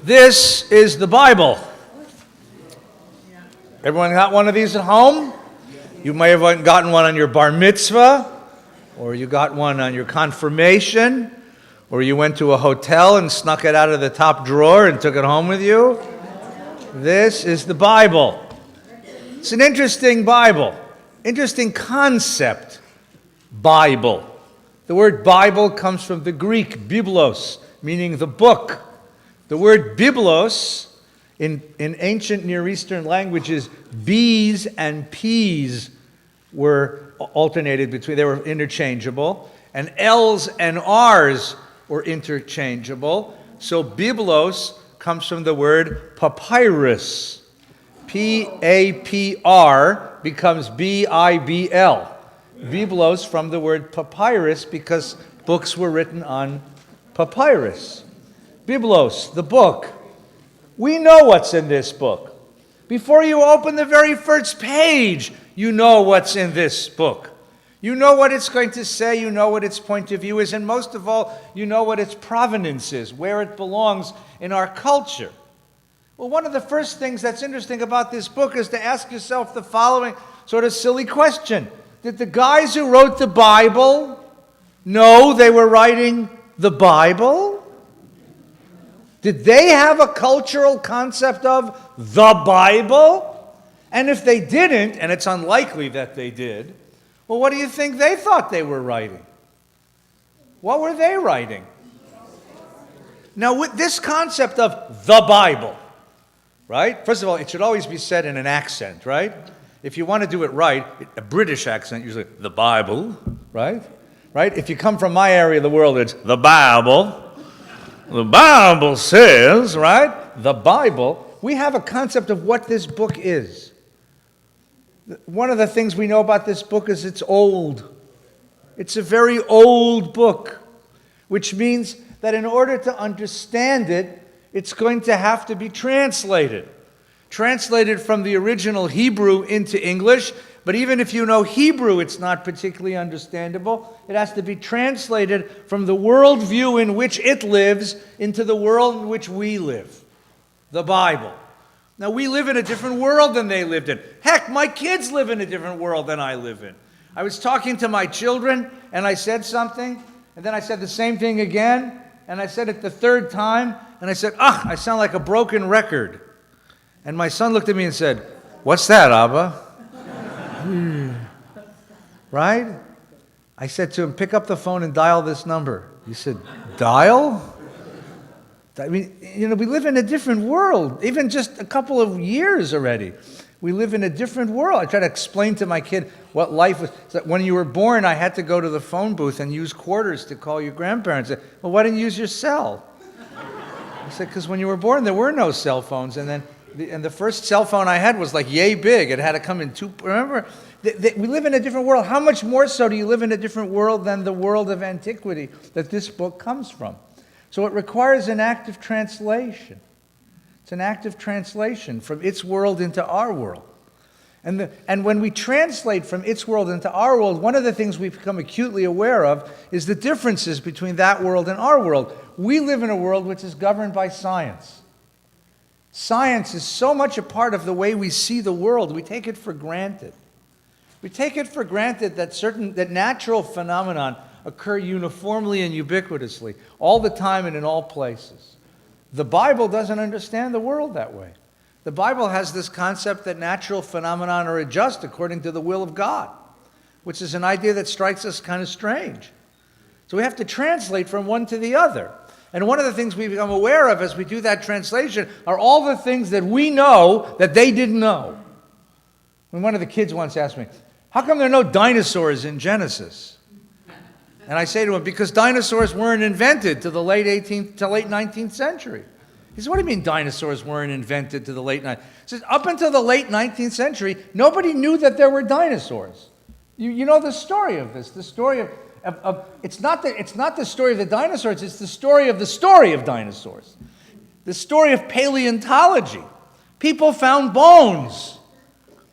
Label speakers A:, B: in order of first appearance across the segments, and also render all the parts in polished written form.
A: This is the Bible. Everyone got one of these at home? You may have gotten one on your bar mitzvah, or you got one on your confirmation, or you went to a hotel and snuck it out of the top drawer and took it home with you. This is the Bible. It's an interesting Bible, interesting concept, Bible. The word Bible comes from the Greek, biblos, meaning the book. The word biblos, in ancient Near Eastern languages, B's and P's were alternated between, they were interchangeable, and L's and R's were interchangeable. So biblos comes from the word papyrus. P-A-P-R becomes B-I-B-L. Biblos from the word papyrus because books were written on papyrus. Biblos, the book. We know what's in this book. Before you open the very first page, you know what's in this book. You know what it's going to say, you know what its point of view is, and most of all, you know what its provenance is, where it belongs in our culture. Well, one of the first things that's interesting about this book is to ask yourself the following sort of silly question. Did the guys who wrote the Bible know they were writing the Bible? Did they have a cultural concept of the Bible? And if they didn't, and it's unlikely that they did, well, what do you think they thought they were writing? What were they writing? Now, with this concept of the Bible, right? First of all, it should always be said in an accent, right? If you want to do it right, a British accent, usually the Bible, right? Right? If you come from my area of the world, it's the Bible. The Bible says, right? The Bible. We have a concept of what this book is. One of the things we know about this book is it's old. It's a very old book, which means that in order to understand it, it's going to have to be translated. Translated from the original Hebrew into English, but even if you know Hebrew, it's not particularly understandable. It has to be translated from the worldview in which it lives into the world in which we live, the Bible. Now, we live in a different world than they lived in. Heck, my kids live in a different world than I live in. I was talking to my children, and I said something, and then I said the same thing again, and I said it the third time, and I said, I sound like a broken record. And my son looked at me and said, "What's that, Abba?" Right? I said to him, "Pick up the phone and dial this number." He said, "Dial?" I mean, we live in a different world, even just a couple of years already. We live in a different world. I try to explain to my kid what life was. So when you were born, I had to go to the phone booth and use quarters to call your grandparents. I said, "Well, why didn't you use your cell?" I said, "Because when you were born, there were no cell phones." And then the first cell phone I had was like yay big. It had to come in two. Remember, we live in a different world. How much more so do you live in a different world than the world of antiquity that this book comes from? So it requires an act of translation. It's an act of translation from its world into our world. And when we translate from its world into our world, one of the things we become acutely aware of is the differences between that world and our world. We live in a world which is governed by science. Science is so much a part of the way we see the world, we take it for granted. We take it for granted that natural phenomena occur uniformly and ubiquitously, all the time and in all places. The Bible doesn't understand the world that way. The Bible has this concept that natural phenomena are just according to the will of God, which is an idea that strikes us kind of strange. So we have to translate from one to the other. And one of the things we become aware of as we do that translation are all the things that we know that they didn't know. When one of the kids once asked me, "How come there are no dinosaurs in Genesis?" And I say to him, "Because dinosaurs weren't invented to the late 19th century." He says, "What do you mean dinosaurs weren't invented to the late 19th?" He says, "Up until the late 19th century, nobody knew that there were dinosaurs." You know the story of this, the story of it's not the story of the dinosaurs, it's the story of dinosaurs. The story of paleontology. People found bones.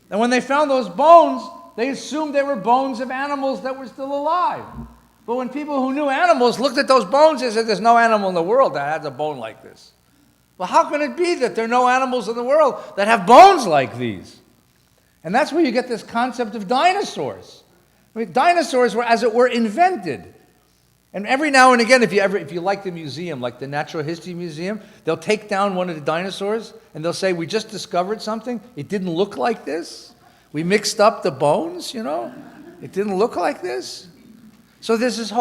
A: And when they found those bones, they assumed they were bones of animals that were still alive. But when people who knew animals looked at those bones, they said, "There's no animal in the world that has a bone like this." Well, how can it be that there are no animals in the world that have bones like these? And that's where you get this concept of dinosaurs. I mean, dinosaurs were, as it were, invented. And every now and again, if you like the museum, like the Natural History Museum, they'll take down one of the dinosaurs and they'll say, we just discovered something. It didn't look like this. We mixed up the bones, It didn't look like this. So there's this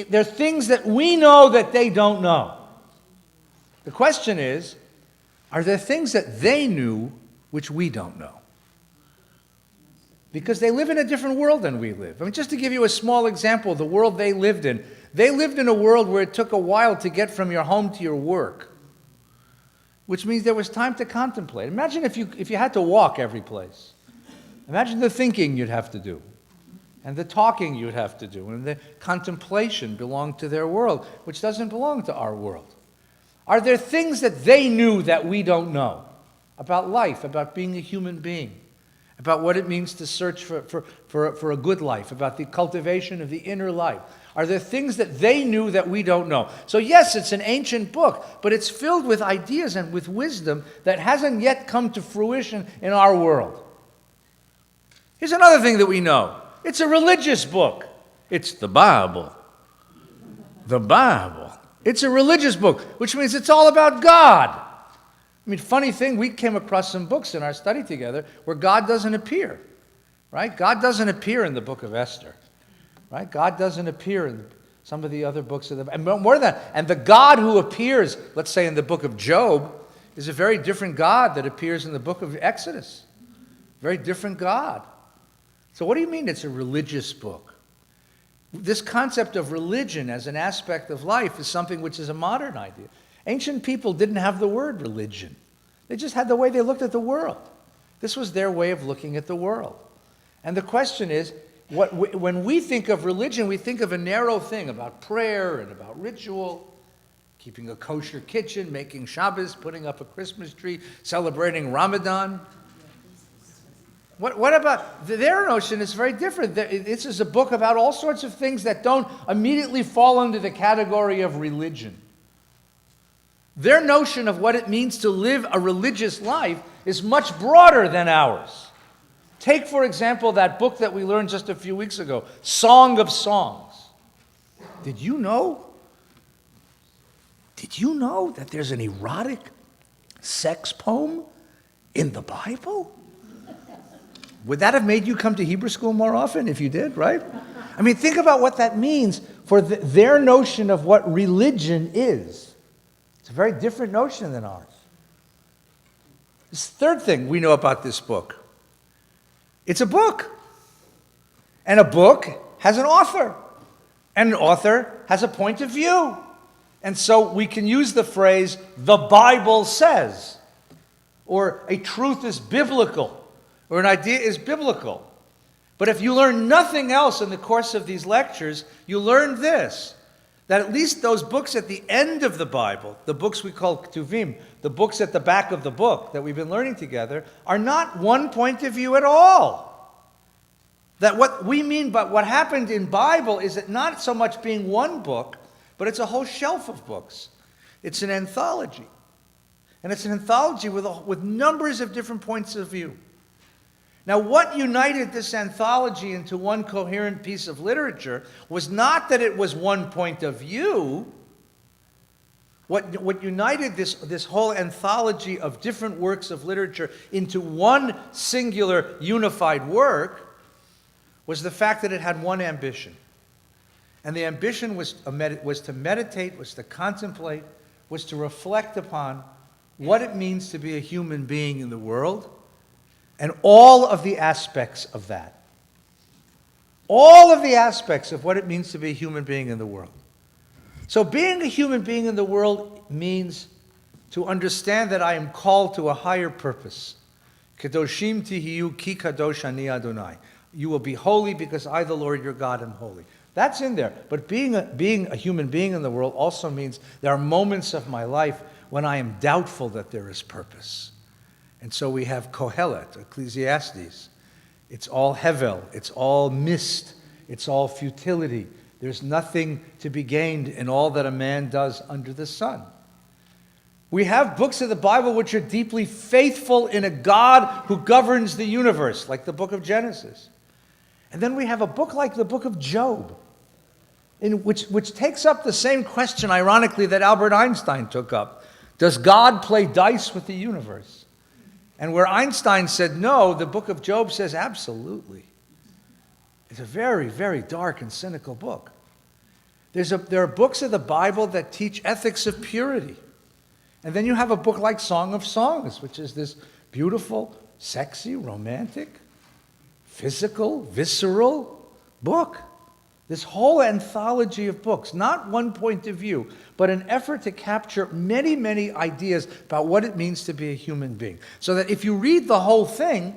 A: there are things that we know that they don't know. The question is, are there things that they knew which we don't know? Because they live in a different world than we live. I mean, just to give you a small example of the world they lived in a world where it took a while to get from your home to your work, which means there was time to contemplate. Imagine if you had to walk every place. Imagine the thinking you'd have to do, and the talking you'd have to do, and the contemplation belonged to their world, which doesn't belong to our world. Are there things that they knew that we don't know about life, about being a human being, about what it means to search for a good life, about the cultivation of the inner life? Are there things that they knew that we don't know? So yes, it's an ancient book, but it's filled with ideas and with wisdom that hasn't yet come to fruition in our world. Here's another thing that we know. It's a religious book. It's the Bible. The Bible. It's a religious book, which means it's all about God. I mean, funny thing, we came across some books in our study together where God doesn't appear, right? God doesn't appear in the book of Esther, right? God doesn't appear in some of the other books of and more than that. And the God who appears, let's say in the book of Job, is a very different God that appears in the book of Exodus. Very different God. So what do you mean it's a religious book? This concept of religion as an aspect of life is something which is a modern idea. Ancient people didn't have the word religion. They just had the way they looked at the world. This was their way of looking at the world. And the question is, when we think of religion, we think of a narrow thing about prayer and about ritual, keeping a kosher kitchen, making Shabbos, putting up a Christmas tree, celebrating Ramadan. What about their notion? Is very different. This is a book about all sorts of things that don't immediately fall into the category of religion. Their notion of what it means to live a religious life is much broader than ours. Take, for example, that book that we learned just a few weeks ago, Song of Songs. Did you know that there's an erotic sex poem in the Bible? Would that have made you come to Hebrew school more often if you did, right? I mean, think about what that means for their notion of what religion is. It's a very different notion than ours. This third thing we know about this book. It's a book. And a book has an author. And an author has a point of view. And so we can use the phrase, the Bible says, or a truth is biblical, or an idea is biblical. But if you learn nothing else in the course of these lectures, you learn this, that at least those books at the end of the Bible, the books we call Ketuvim, the books at the back of the book that we've been learning together, are not one point of view at all. That what we mean by what happened in Bible is it not so much being one book, but it's a whole shelf of books. It's an anthology. And it's an anthology with numbers of different points of view. Now, what united this anthology into one coherent piece of literature was not that it was one point of view. What united this whole anthology of different works of literature into one singular unified work was the fact that it had one ambition. And the ambition was to meditate, was to contemplate, was to reflect upon what it means to be a human being in the world, and all of the aspects of that. All of the aspects of what it means to be a human being in the world. So being a human being in the world means to understand that I am called to a higher purpose. Kadoshim tihiyu ki kadosh ani Adonai. You will be holy because I, the Lord your God, am holy. That's in there. But being a human being in the world also means there are moments of my life when I am doubtful that there is purpose. And so we have Kohelet, Ecclesiastes. It's all hevel, it's all mist, it's all futility. There's nothing to be gained in all that a man does under the sun. We have books of the Bible which are deeply faithful in a God who governs the universe, like the book of Genesis. And then we have a book like the book of Job, which takes up the same question, ironically, that Albert Einstein took up. Does God play dice with the universe? And where Einstein said no, the book of Job says absolutely. It's a very, very dark and cynical book. There are books of the Bible that teach ethics of purity. And then you have a book like Song of Songs, which is this beautiful, sexy, romantic, physical, visceral book. This whole anthology of books, not one point of view, but an effort to capture many, many ideas about what it means to be a human being. So that if you read the whole thing,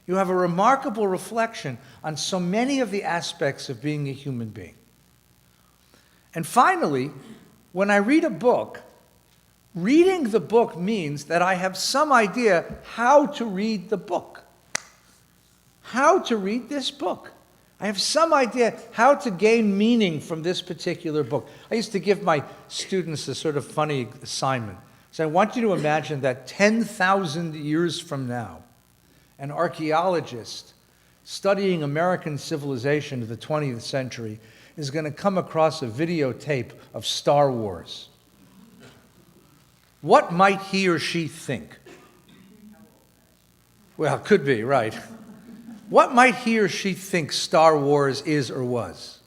A: you have a remarkable reflection on so many of the aspects of being a human being. And finally, when I read a book, reading the book means that I have some idea how to read the book. How to read this book. I have some idea how to gain meaning from this particular book. I used to give my students a sort of funny assignment. So I want you to imagine that 10,000 years from now, an archaeologist studying American civilization of the 20th century is going to come across a videotape of Star Wars. What might he or she think? Well, it could be, right. What might he or she think Star Wars is or was?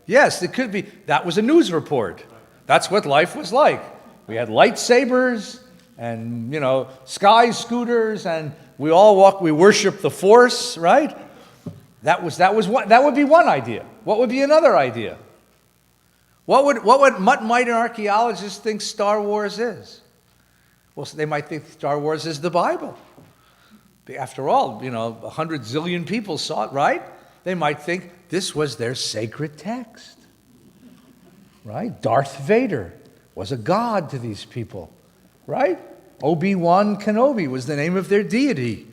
A: Yes, it could be. That was a news report. That's what life was like. We had lightsabers and, sky scooters, and we worship the Force, right? That would be one idea. What would be another idea? What might an archaeologist think Star Wars is? Well, so they might think Star Wars is the Bible. After all, 100 zillion people saw it, right? They might think this was their sacred text, right? Darth Vader was a god to these people, right? Obi-Wan Kenobi was the name of their deity.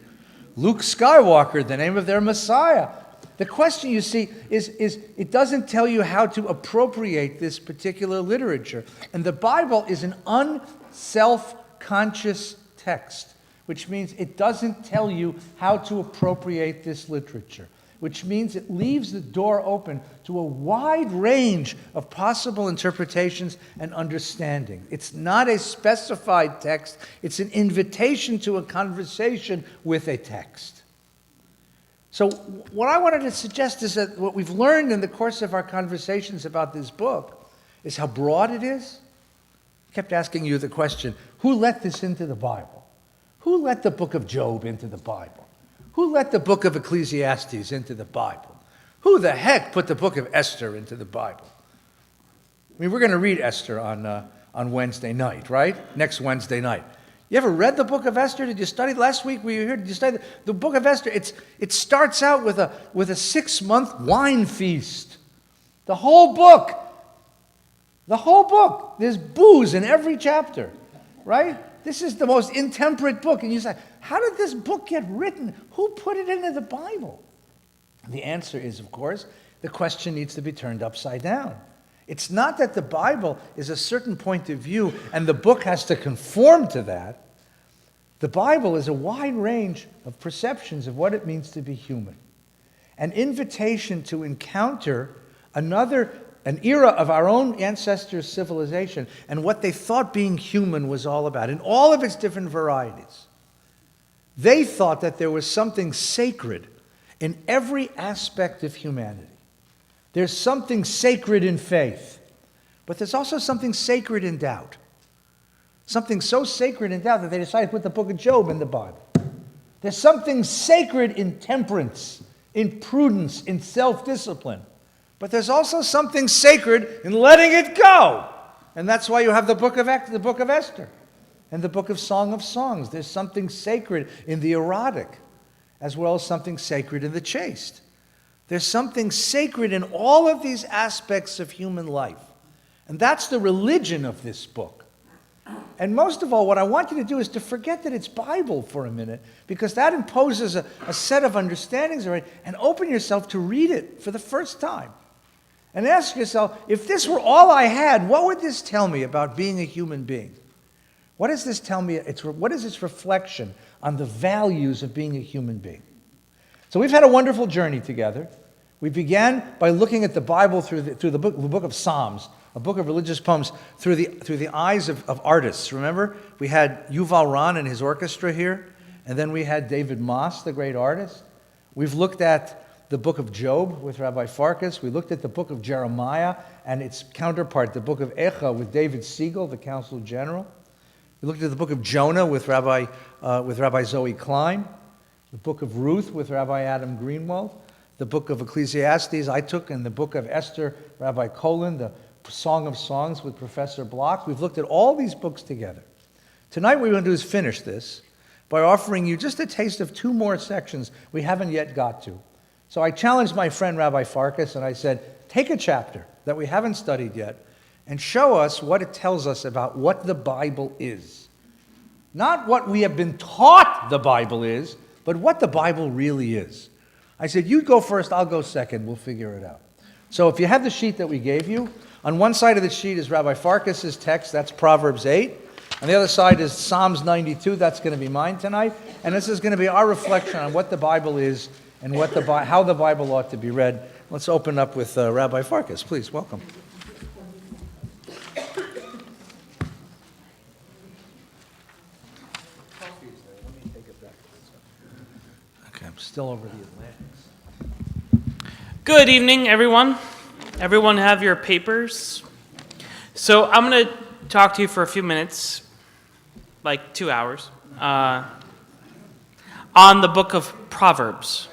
A: Luke Skywalker, the name of their Messiah. The question, you see, is it doesn't tell you how to appropriate this particular literature. And the Bible is an unself-conscious text, which means it doesn't tell you how to appropriate this literature, which means it leaves the door open to a wide range of possible interpretations and understanding. It's not a specified text, it's an invitation to a conversation with a text. So what I wanted to suggest is that what we've learned in the course of our conversations about this book is how broad it is. I kept asking you the question, who let this into the Bible? Who let the book of Job into the Bible? Who let the book of Ecclesiastes into the Bible? Who the heck put the book of Esther into the Bible? I mean, we're going to read Esther on Wednesday night, right? Next Wednesday night. You ever read the book of Esther? Did you study last week? Were you here? Did you study the book of Esther? It starts out with a 6-month wine feast. The whole book. There's booze in every chapter, right? This is the most intemperate book. And you say, how did this book get written? Who put it into the Bible? The answer is, of course, the question needs to be turned upside down. It's not that the Bible is a certain point of view and the book has to conform to that. The Bible is a wide range of perceptions of what it means to be human. An invitation to encounter an era of our own ancestors' civilization and what they thought being human was all about, in all of its different varieties. They thought that there was something sacred in every aspect of humanity. There's something sacred in faith, but there's also something sacred in doubt. Something so sacred in doubt that they decided to put the book of Job in the Bible. There's something sacred in temperance, in prudence, in self-discipline. But there's also something sacred in letting it go. And that's why you have the book of Esther and the book of Song of Songs. There's something sacred in the erotic, as well as something sacred in the chaste. There's something sacred in all of these aspects of human life. And that's the religion of this book. And most of all, what I want you to do is to forget that it's Bible for a minute, because that imposes a set of understandings already, and open yourself to read it for the first time. And ask yourself, if this were all I had, what would this tell me about being a human being? What does this tell me? What is its reflection on the values of being a human being? So we've had a wonderful journey together. We began by looking at the Bible through the book of Psalms, a book of religious poems, through the eyes of artists. Remember, we had Yuval Ran and his orchestra here, and then we had David Moss, the great artist. We've looked at the book of Job with Rabbi Farkas. We looked at the book of Jeremiah and its counterpart, the book of Echa with David Siegel, the Council General. We looked at the book of Jonah with Rabbi Zoe Klein, the book of Ruth with Rabbi Adam Greenwald, the book of Ecclesiastes I took, and the book of Esther, Rabbi Colin, the Song of Songs with Professor Block. We've looked at all these books together. Tonight what we're going to do is finish this by offering you just a taste of 2 more sections we haven't yet got to. So I challenged my friend Rabbi Farkas and I said, take a chapter that we haven't studied yet and show us what it tells us about what the Bible is. Not what we have been taught the Bible is, but what the Bible really is. I said, you go first, I'll go second, we'll figure it out. So if you have the sheet that we gave you, on one side of the sheet is Rabbi Farkas' text, that's Proverbs 8. On the other side is Psalms 92, that's going to be mine tonight. And this is going to be our reflection on what the Bible is and how the Bible ought to be read. Let's open up with Rabbi Farkas. Please, welcome. Okay, I'm still over the Atlantics.
B: Good evening, everyone. Everyone have your papers. So I'm going to talk to you for a few minutes, like 2 hours, on the book of Proverbs.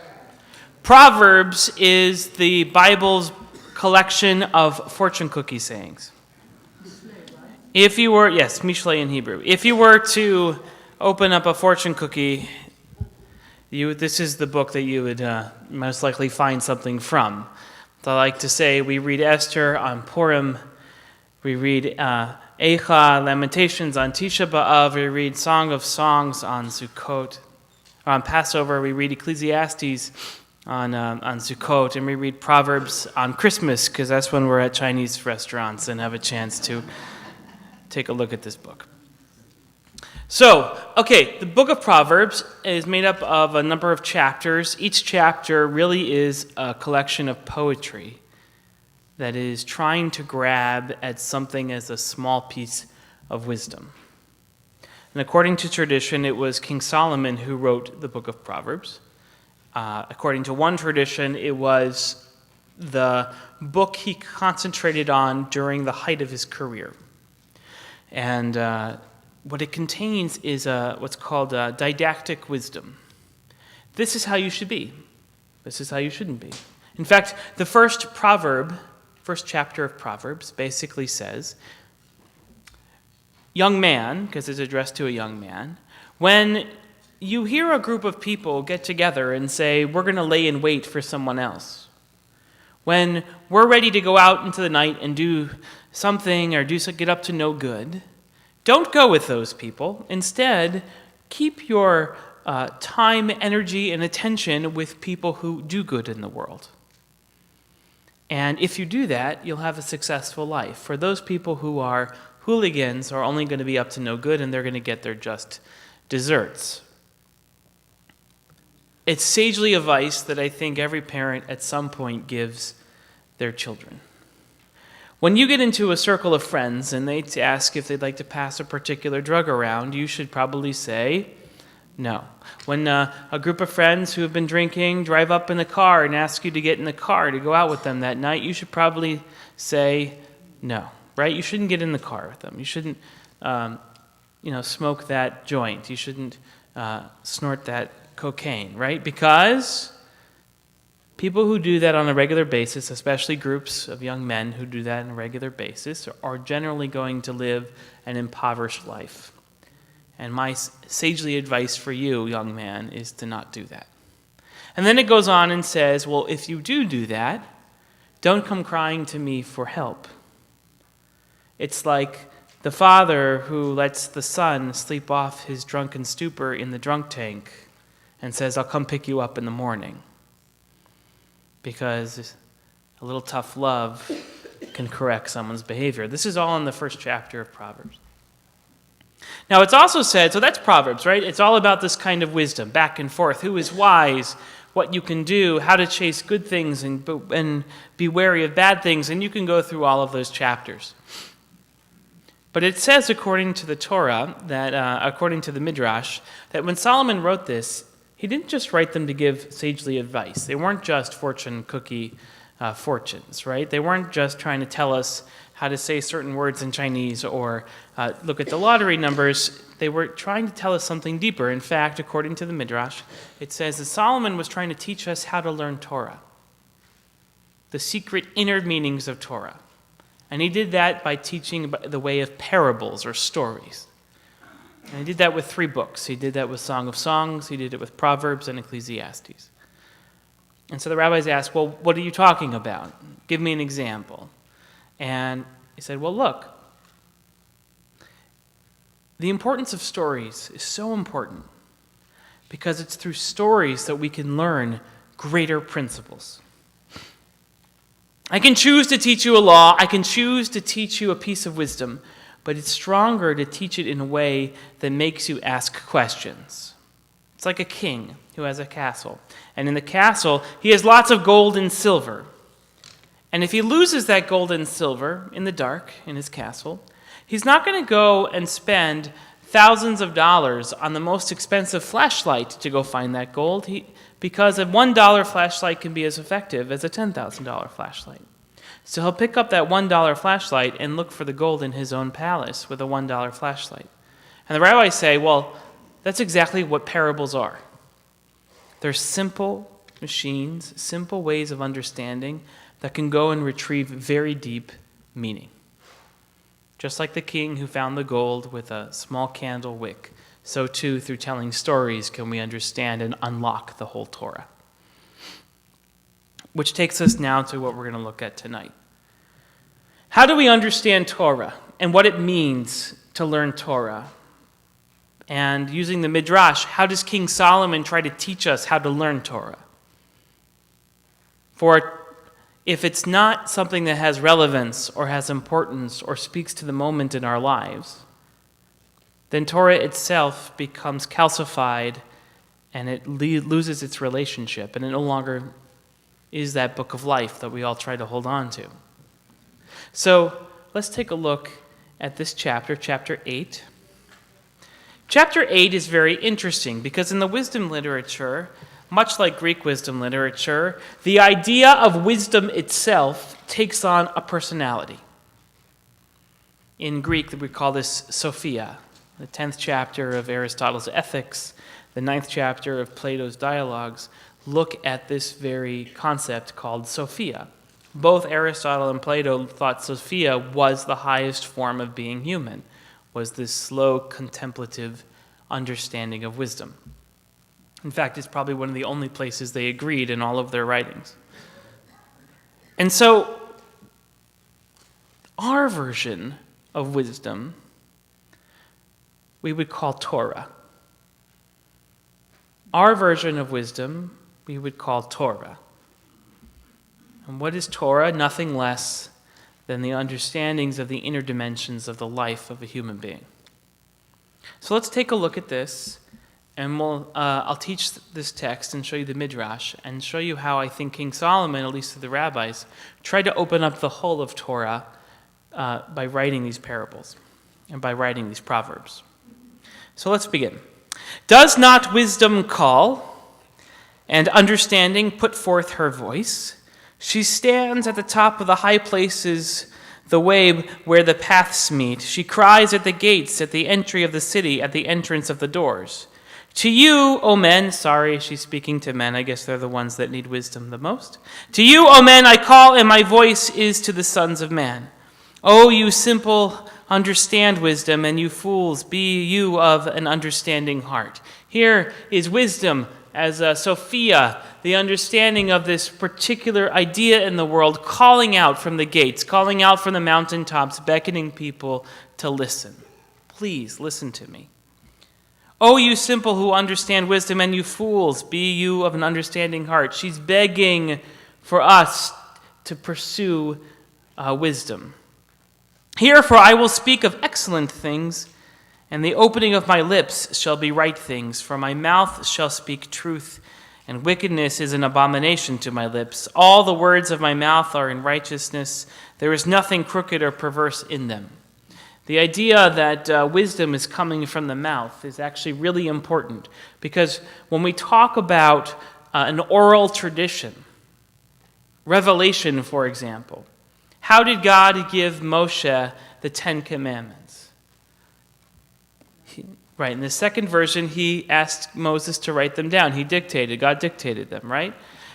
B: Proverbs is the Bible's collection of fortune cookie sayings. If you were, yes, Mishlei in Hebrew. If you were to open up a fortune cookie, this is the book that you would most likely find something from. So I like to say we read Esther on Purim, we read Eicha, Lamentations on Tisha B'Av, we read Song of Songs on Sukkot, on Passover, we read Ecclesiastes on Sukkot, and we read Proverbs on Christmas, because that's when we're at Chinese restaurants and have a chance to take a look at this book. So, okay, the book of Proverbs is made up of a number of chapters. Each chapter really is a collection of poetry that is trying to grab at something as a small piece of wisdom. And according to tradition, it was King Solomon who wrote the book of Proverbs. According to one tradition, it was the book he concentrated on during the height of his career. And what it contains is what's called didactic wisdom. This is how you should be. This is how you shouldn't be. In fact, the first chapter of Proverbs basically says, young man, because it's addressed to a young man, when you hear a group of people get together and say, we're going to lay in wait for someone else, when we're ready to go out into the night and do something or get up to no good, don't go with those people. Instead, keep your time, energy, and attention with people who do good in the world. And if you do that, you'll have a successful life. For those people who are hooligans are only going to be up to no good, and they're going to get their just desserts. It's sagely advice that I think every parent at some point gives their children. When you get into a circle of friends and they ask if they'd like to pass a particular drug around, you should probably say no. When a group of friends who have been drinking drive up in a car and ask you to get in the car to go out with them that night, you should probably say no, right? You shouldn't get in the car with them. You shouldn't, smoke that joint. You shouldn't snort that cocaine, right? Because people who do that on a regular basis, especially groups of young men who do that on a regular basis, are generally going to live an impoverished life. And my sagely advice for you, young man, is to not do that. And then it goes on and says, well, if you do that, don't come crying to me for help. It's like the father who lets the son sleep off his drunken stupor in the drunk tank and says, I'll come pick you up in the morning. Because a little tough love can correct someone's behavior. This is all in the first chapter of Proverbs. Now, it's also said, so that's Proverbs, right? It's all about this kind of wisdom, back and forth. Who is wise, what you can do, how to chase good things and be wary of bad things, and you can go through all of those chapters. But it says, according to the Torah, that according to the Midrash, that when Solomon wrote this, he didn't just write them to give sagely advice. They weren't just fortune cookie fortunes, right? They weren't just trying to tell us how to say certain words in Chinese or look at the lottery numbers. They were trying to tell us something deeper. In fact, according to the Midrash, it says that Solomon was trying to teach us how to learn Torah, the secret inner meanings of Torah. And he did that by teaching by the way of parables or stories. And he did that with 3 books. He did that with Song of Songs, he did it with Proverbs and Ecclesiastes. And so the rabbis asked, well, what are you talking about? Give me an example. And he said, well, look, the importance of stories is so important because it's through stories that we can learn greater principles. I can choose to teach you a law, I can choose to teach you a piece of wisdom, but it's stronger to teach it in a way that makes you ask questions. It's like a king who has a castle. And in the castle, he has lots of gold and silver. And if he loses that gold and silver in the dark in his castle, he's not going to go and spend thousands of dollars on the most expensive flashlight to go find that gold, because a $1 flashlight can be as effective as a $10,000 flashlight. So he'll pick up that $1 flashlight and look for the gold in his own palace with a $1 flashlight. And the rabbis say, well, that's exactly what parables are. They're simple machines, simple ways of understanding that can go and retrieve very deep meaning. Just like the king who found the gold with a small candle wick, so too through telling stories can we understand and unlock the whole Torah. Which takes us now to what we're going to look at tonight. How do we understand Torah and what it means to learn Torah? And using the Midrash, how does King Solomon try to teach us how to learn Torah? For if it's not something that has relevance or has importance or speaks to the moment in our lives, then Torah itself becomes calcified and it loses its relationship, and it no longer is that book of life that we all try to hold on to. So let's take a look at this chapter, chapter 8. Chapter 8 is very interesting because in the wisdom literature, much like Greek wisdom literature, the idea of wisdom itself takes on a personality. In Greek, we call this Sophia. The 10th chapter of Aristotle's Ethics, the 9th chapter of Plato's Dialogues, look at this very concept called Sophia. Both Aristotle and Plato thought Sophia was the highest form of being human, was this slow, contemplative understanding of wisdom. In fact, it's probably one of the only places they agreed in all of their writings. And so, our version of wisdom we would call Torah. Our version of wisdom we would call Torah. And what is Torah? Nothing less than the understandings of the inner dimensions of the life of a human being. So let's take a look at this, and I'll teach this text and show you the Midrash, and show you how I think King Solomon, at least to the rabbis, tried to open up the whole of Torah by writing these parables and by writing these proverbs. So let's begin. Does not wisdom call, and understanding put forth her voice? She stands at the top of the high places, the way where the paths meet. She cries at the gates, at the entry of the city, at the entrance of the doors. To you, O men, sorry, she's speaking to men. I guess they're the ones that need wisdom the most. To you, O men, I call, and my voice is to the sons of man. O you simple, understand wisdom, and you fools, be you of an understanding heart. Here is wisdom as Sophia, the understanding of this particular idea in the world, calling out from the gates, calling out from the mountaintops, beckoning people to listen. Please listen to me. O you simple who understand wisdom, and you fools, be you of an understanding heart. She's begging for us to pursue wisdom. Here, for I will speak of excellent things, And the opening of my lips shall be right things, for my mouth shall speak truth, and wickedness is an abomination to my lips. All the words of my mouth are in righteousness. There is nothing crooked or perverse in them. The idea that wisdom is coming from the mouth is actually really important, because when we talk about an oral tradition, revelation, for example, how did God give Moshe the Ten Commandments? Right, in the second version, he asked Moses to write them down. God dictated them, right?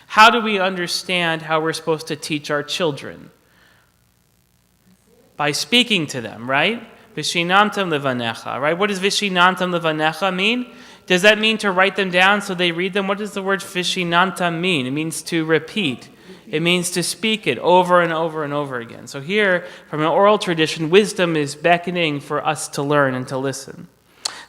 B: How do we understand how we're supposed to teach our children? By speaking to them, right? Vishinantam levanecha, right? What does vishinantam levanecha mean? Does that mean to write them down so they read them? What does the word vishinantam mean? It means to repeat. It means to speak it over and over and over again. So here, from an oral tradition, wisdom is beckoning for us to learn and to listen.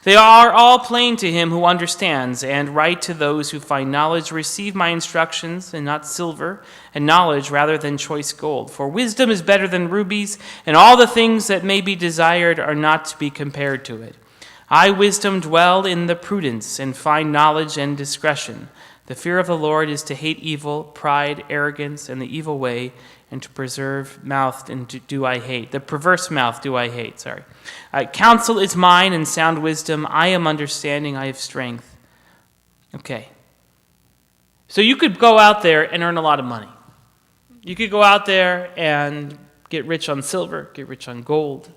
B: They are all plain to him who understands, and right to those who find knowledge. Receive my instructions, and not silver, and knowledge rather than choice gold. For wisdom is better than rubies, and all the things that may be desired are not to be compared to it. I, wisdom, dwell in the prudence, and find knowledge and discretion. The fear of the Lord is to hate evil, pride, arrogance, and the evil way, and to preserve mouth and do I hate. The perverse mouth do I hate, counsel is mine and sound wisdom. I am understanding, I have strength. Okay. So you could go out there and earn a lot of money. You could go out there and get rich on silver, get rich on gold.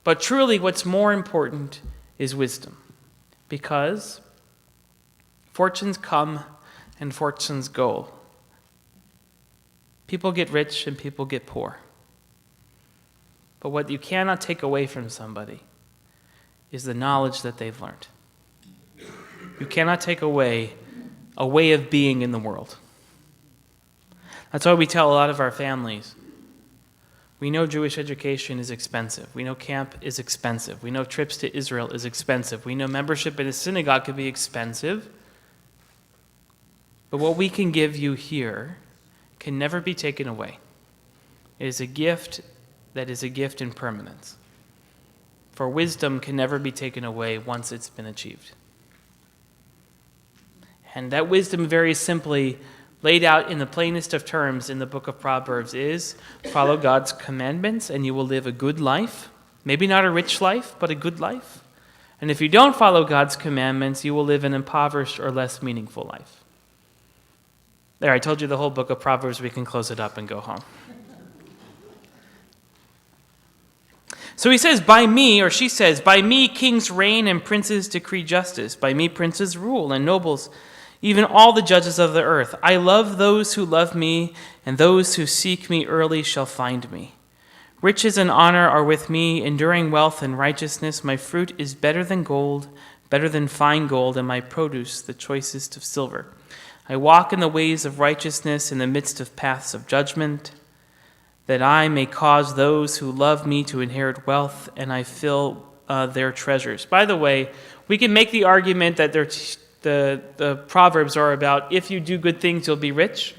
B: But truly what's more important is wisdom. Because fortunes come and fortunes go. People get rich and people get poor. But what you cannot take away from somebody is the knowledge that they've learned. You cannot take away a way of being in the world. That's why we tell a lot of our families, we know Jewish education is expensive. We know camp is expensive. We know trips to Israel is expensive. We know membership in a synagogue could be expensive. But what we can give you here can never be taken away. It is a gift that is a gift in permanence. For wisdom can never be taken away once it's been achieved. And that wisdom, very simply laid out in the plainest of terms in the book of Proverbs, is follow God's commandments and you will live a good life. Maybe not a rich life, but a good life. And if you don't follow God's commandments, you will live an impoverished or less meaningful life. There, I told you the whole book of Proverbs. We can close it up and go home. So he says, by me, or she says, by me kings reign and princes decree justice. By me princes rule and nobles, even all the judges of the earth. I love those who love me, and those who seek me early shall find me. Riches and honor are with me, enduring wealth and righteousness. My fruit is better than gold, better than fine gold, and my produce the choicest of silver. I walk in the ways of righteousness in the midst of paths of judgment, that I may cause those who love me to inherit wealth, and I fill their treasures. By the way, we can make the argument that the Proverbs are about if you do good things, you'll be rich.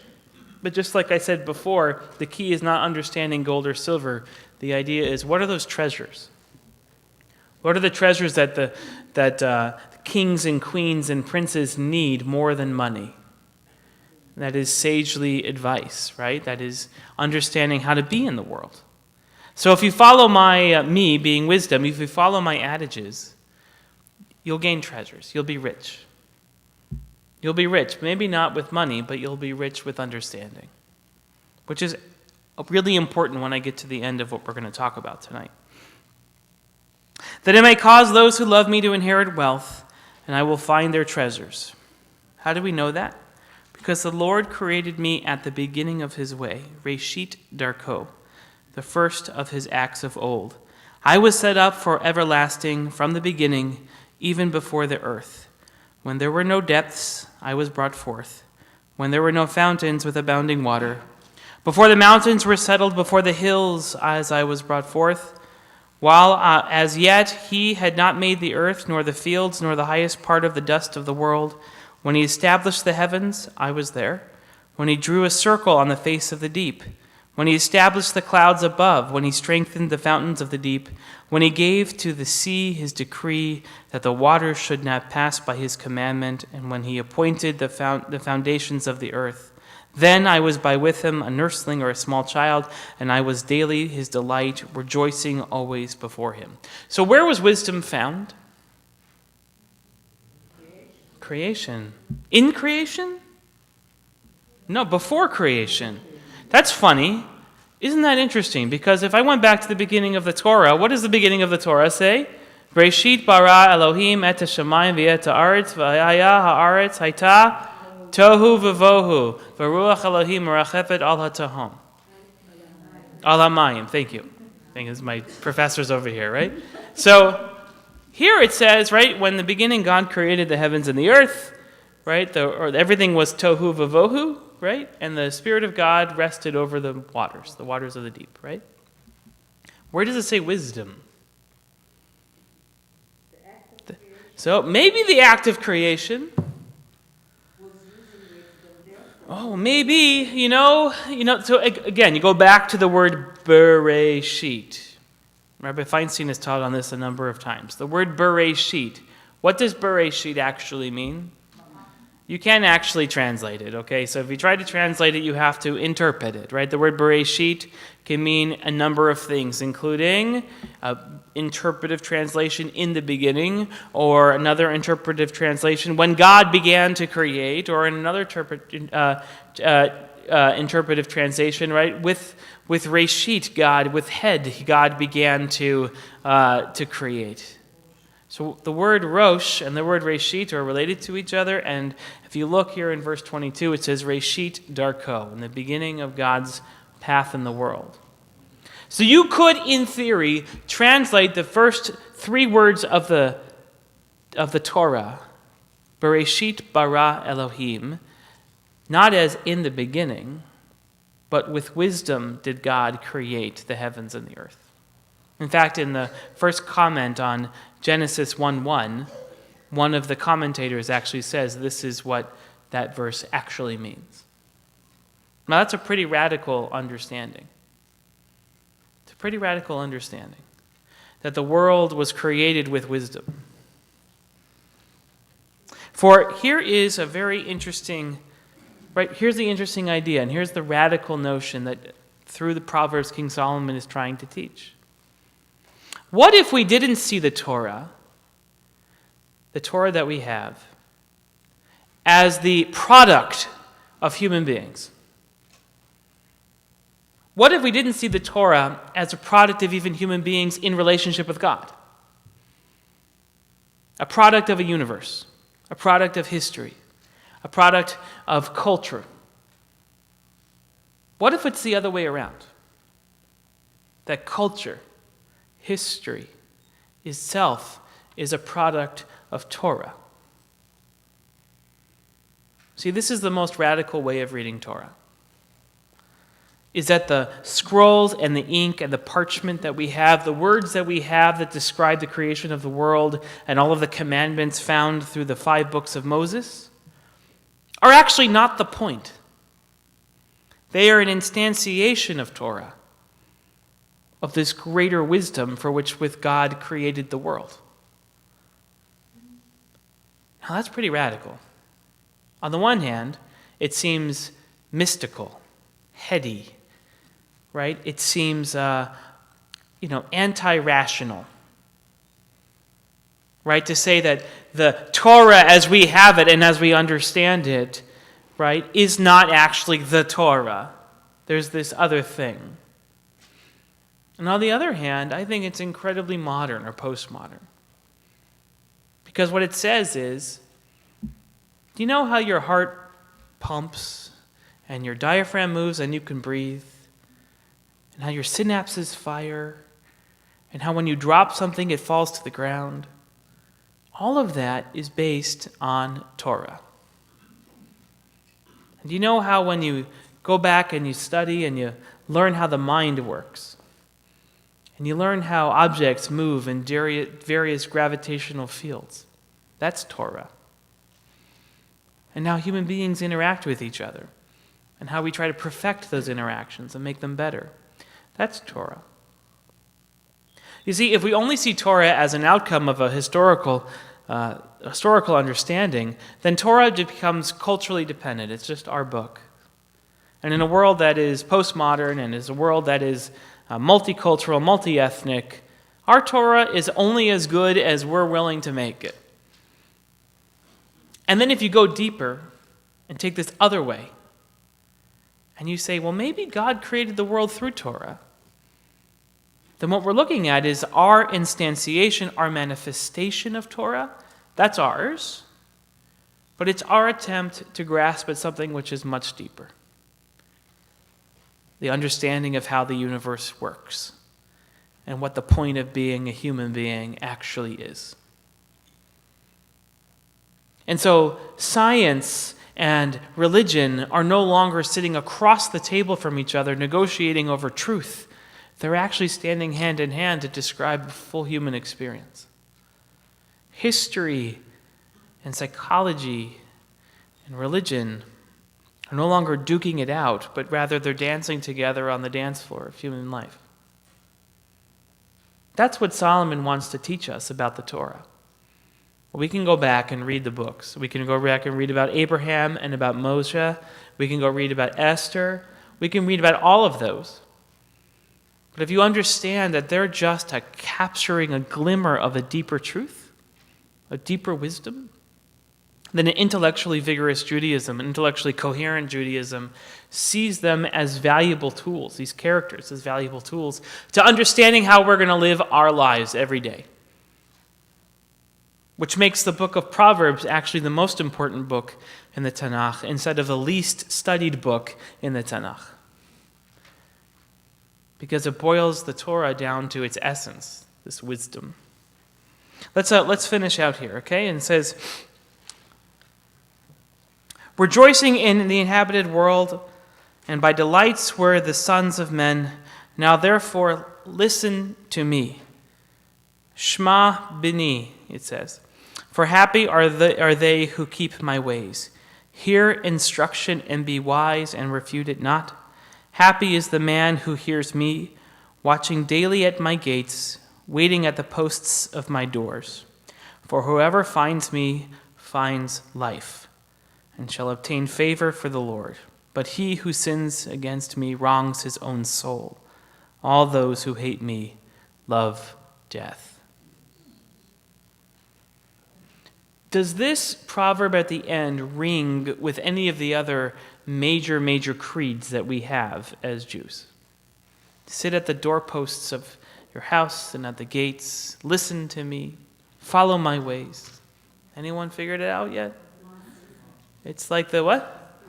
B: But just like I said before, the key is not understanding gold or silver. The idea is, what are those treasures? What are the treasures that kings and queens and princes need more than money? That is sagely advice, right? That is understanding how to be in the world. So if you follow me being wisdom, if you follow my adages, you'll gain treasures. You'll be rich. You'll be rich, maybe not with money, but you'll be rich with understanding, which is really important when I get to the end of what we're going to talk about tonight. That it may cause those who love me to inherit wealth, and I will find their treasures. How do we know that? Because the Lord created me at the beginning of his way, Reshit Darko, the first of his acts of old. I was set up for everlasting from the beginning, even before the earth. When there were no depths, I was brought forth. When there were no fountains with abounding water. Before the mountains were settled, before the hills, as I was brought forth. While as yet he had not made the earth, nor the fields, nor the highest part of the dust of the world. When he established the heavens, I was there. When he drew a circle on the face of the deep. when he established the clouds above, when he strengthened the fountains of the deep, when he gave to the sea his decree that the waters should not pass by his commandment, and when he appointed the foundations of the earth. Then I was by with him a nursling or a small child, and I was daily his delight, rejoicing always before him. So where was wisdom found? Creation. In creation? No, before creation. That's funny. Isn't that interesting? Because if I went back to the beginning of the Torah, what does the beginning of the Torah say? Bereshit bara Elohim et hashamayim v'et haaretz v'haya haaretz hayta tohu v'vohu v'ruach Elohim merachefet al hatahom. Al hamayim. Thank you. I think it's my professors over here, right? So here it says, right, when the beginning God created the heavens and the earth, right, everything was tohu v'vohu, right? And the Spirit of God rested over the waters of the deep, right? Where does it say wisdom? So maybe the act of creation. Oh, maybe, so again, you go back to the word Bereshit. Rabbi Feinstein has taught on this a number of times. The word Bereshit. What does Bereshit actually mean? You can't actually translate it, okay? So if you try to translate it, you have to interpret it, right? The word Bereshit can mean a number of things, including interpretive translation, in the beginning, or another interpretive translation, when God began to create, or in another interpretive translation, right? With Reshit, God, with head, God began to create. So the word Rosh and the word Reshit are related to each other, and if you look here in verse 22, it says Reshit Darko, in the beginning of God's path in the world. So you could, in theory, translate the first three words of the Torah, Bereshit bara Elohim, not as in the beginning, but with wisdom did God create the heavens and the earth. In fact, in the first comment on Genesis 1:1, one of the commentators actually says this is what that verse actually means. Now that's a pretty radical understanding. It's a pretty radical understanding that the world was created with wisdom. For here is a very interesting, right, here's the interesting idea, and here's the radical notion that through the Proverbs King Solomon is trying to teach. What if we didn't see the Torah that we have, as the product of human beings? What if we didn't see the Torah as a product of even human beings in relationship with God? A product of a universe, a product of history, a product of culture. What if it's the other way around? That culture, history itself is a product of Torah. See, this is the most radical way of reading Torah. Is that the scrolls and the ink and the parchment that we have, the words that we have that describe the creation of the world and all of the commandments found through the 5 books of Moses, are actually not the point. They are an instantiation of Torah, of this greater wisdom for which with God created the world. Now that's pretty radical. On the one hand, it seems mystical, heady, right? It seems, anti-rational, right? To say that the Torah as we have it and as we understand it, right, is not actually the Torah. There's this other thing. And on the other hand, I think it's incredibly modern or postmodern. Because what it says is, do you know how your heart pumps and your diaphragm moves and you can breathe? And how your synapses fire? And how when you drop something it falls to the ground? All of that is based on Torah. And do you know how when you go back and you study and you learn how the mind works, and you learn how objects move in various gravitational fields, that's Torah. And how human beings interact with each other, and how we try to perfect those interactions and make them better. That's Torah. You see, if we only see Torah as an outcome of a historical understanding, then Torah becomes culturally dependent. It's just our book. And in a world that is postmodern and is a world that is multicultural, multi-ethnic, our Torah is only as good as we're willing to make it. And then if you go deeper and take this other way, and you say, well, maybe God created the world through Torah, then what we're looking at is our instantiation, our manifestation of Torah. That's ours. But it's our attempt to grasp at something which is much deeper. The understanding of how the universe works and what the point of being a human being actually is. And so science and religion are no longer sitting across the table from each other negotiating over truth. They're actually standing hand in hand to describe the full human experience. History and psychology and religion are no longer duking it out, but rather they're dancing together on the dance floor of human life. That's what Solomon wants to teach us about the Torah. We can go back and read the books. We can go back and read about Abraham and about Moshe. We can go read about Esther. We can read about all of those. But if you understand that they're just capturing a glimmer of a deeper truth, a deeper wisdom, then an intellectually vigorous Judaism, an intellectually coherent Judaism, sees them as valuable tools, these characters as valuable tools, to understanding how we're going to live our lives every day. Which makes the book of Proverbs actually the most important book in the Tanakh, instead of the least studied book in the Tanakh. Because it boils the Torah down to its essence, this wisdom. Let's finish out here, okay? And it says, rejoicing in the inhabited world, and by delights were the sons of men. Now therefore listen to me. Shema bini, it says. For happy are they who keep my ways. Hear instruction and be wise and refute it not. Happy is the man who hears me, watching daily at my gates, waiting at the posts of my doors. For whoever finds me finds life, and shall obtain favor for the Lord. But he who sins against me wrongs his own soul. All those who hate me love death. Does this proverb at the end ring with any of the other major creeds that we have as Jews? Sit at the doorposts of your house and at the gates. Listen to me. Follow my ways. Anyone figured it out yet? It's like the what?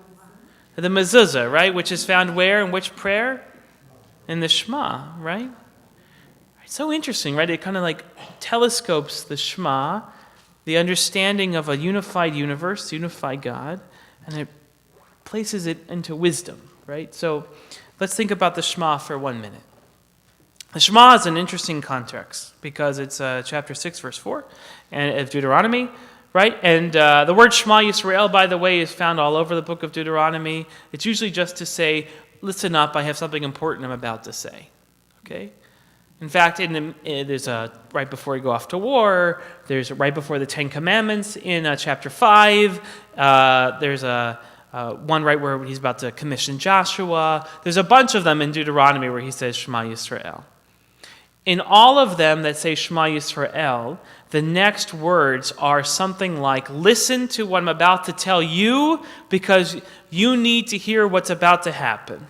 B: The mezuzah, right? Which is found where? In which prayer? In the Shema, right? It's so interesting, right? It kind of like telescopes the Shema, the understanding of a unified universe, unified God, and it places it into wisdom, right? So let's think about the Shema for 1 minute. The Shema is an interesting context because it's chapter 6, verse 4 of Deuteronomy, right? And the word Shema Yisrael, by the way, is found all over the book of Deuteronomy. It's usually just to say, listen up, I have something important I'm about to say, okay? In fact, there's right before you go off to war, there's right before the Ten Commandments in chapter 5, there's one right where he's about to commission Joshua. There's a bunch of them in Deuteronomy where he says Shema Yisrael. In all of them that say Shema Yisrael, the next words are something like, listen to what I'm about to tell you because you need to hear what's about to happen.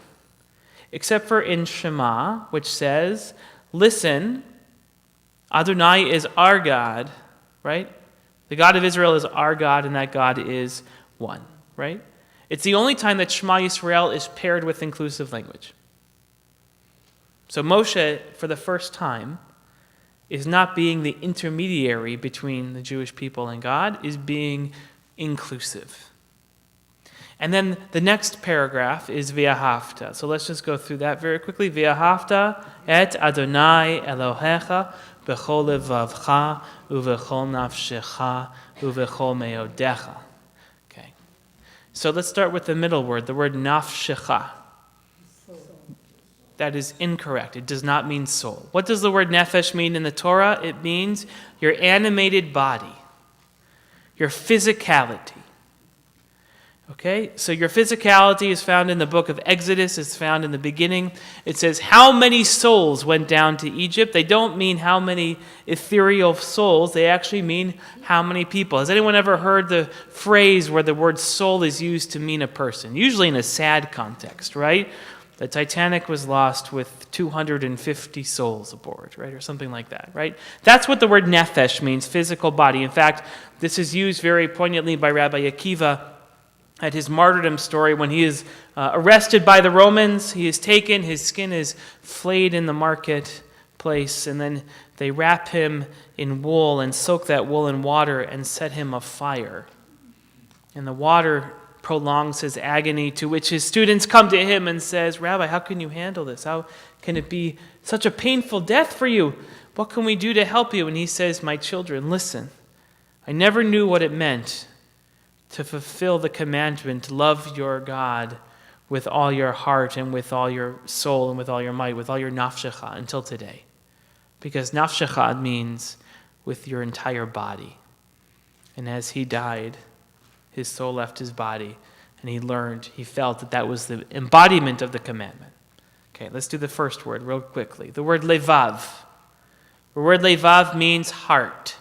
B: Except for in Shema, which says, listen, Adonai is our God, right? The God of Israel is our God, and that God is one, right? It's the only time that Shema Yisrael is paired with inclusive language. So Moshe, for the first time, is not being the intermediary between the Jewish people and God, is being inclusive. And then the next paragraph is V'ahavta. So let's just go through that very quickly. V'ahavta et Adonai Elohecha b'chol levavcha u'v'chol nafshecha u'v'chol meodecha. Okay. So let's start with the middle word, the word nafshecha. That is incorrect. It does not mean soul. What does the word nefesh mean in the Torah? It means your animated body, your physicality. Okay? So your physicality is found in the book of Exodus. It's found in the beginning. It says, how many souls went down to Egypt? They don't mean how many ethereal souls. They actually mean how many people. Has anyone ever heard the phrase where the word soul is used to mean a person? Usually in a sad context, right? The Titanic was lost with 250 souls aboard, right? Or something like that, right? That's what the word nefesh means, physical body. In fact, this is used very poignantly by Rabbi Akiva at his martyrdom story when he is arrested by the Romans. He is taken, his skin is flayed in the marketplace, and then they wrap him in wool and soak that wool in water and set him afire. And the water prolongs his agony, to which his students come to him and says, Rabbi, how can you handle this? How can it be such a painful death for you? What can we do to help you? And he says, my children, listen, I never knew what it meant to fulfill the commandment, love your God with all your heart and with all your soul and with all your might, with all your nafshecha, until today. Because nafshecha means with your entire body. And as he died, his soul left his body, and he felt that that was the embodiment of the commandment. Okay, let's do the first word real quickly. The word levav. The word levav means heart.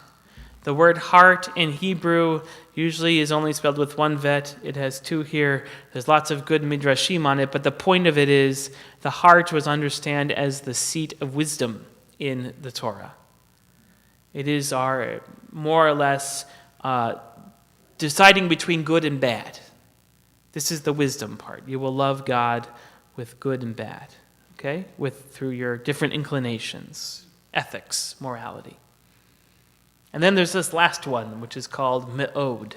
B: The word heart in Hebrew usually is only spelled with one vet. It has two here. There's lots of good midrashim on it, but the point of it is the heart was understood as the seat of wisdom in the Torah. It is our, more or less, deciding between good and bad. This is the wisdom part. You will love God with good and bad, okay? Through your different inclinations, ethics, morality. And then there's this last one, which is called me'od,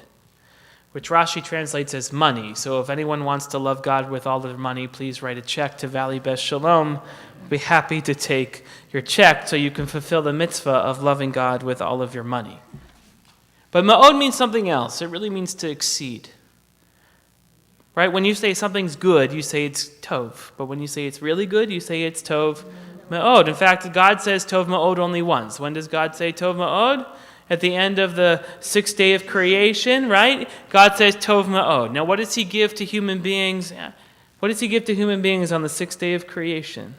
B: which Rashi translates as money. So if anyone wants to love God with all their money, please write a check to Valley Best Shalom. We'll be happy to take your check so you can fulfill the mitzvah of loving God with all of your money. But ma'od means something else. It really means to exceed. Right? When you say something's good, you say it's tov. But when you say it's really good, you say it's tov ma'od. In fact, God says tov ma'od only once. When does God say tov ma'od? At the end of the sixth day of creation, right? God says tov ma'od. Now, what does he give to human beings? What does he give to human beings on the sixth day of creation?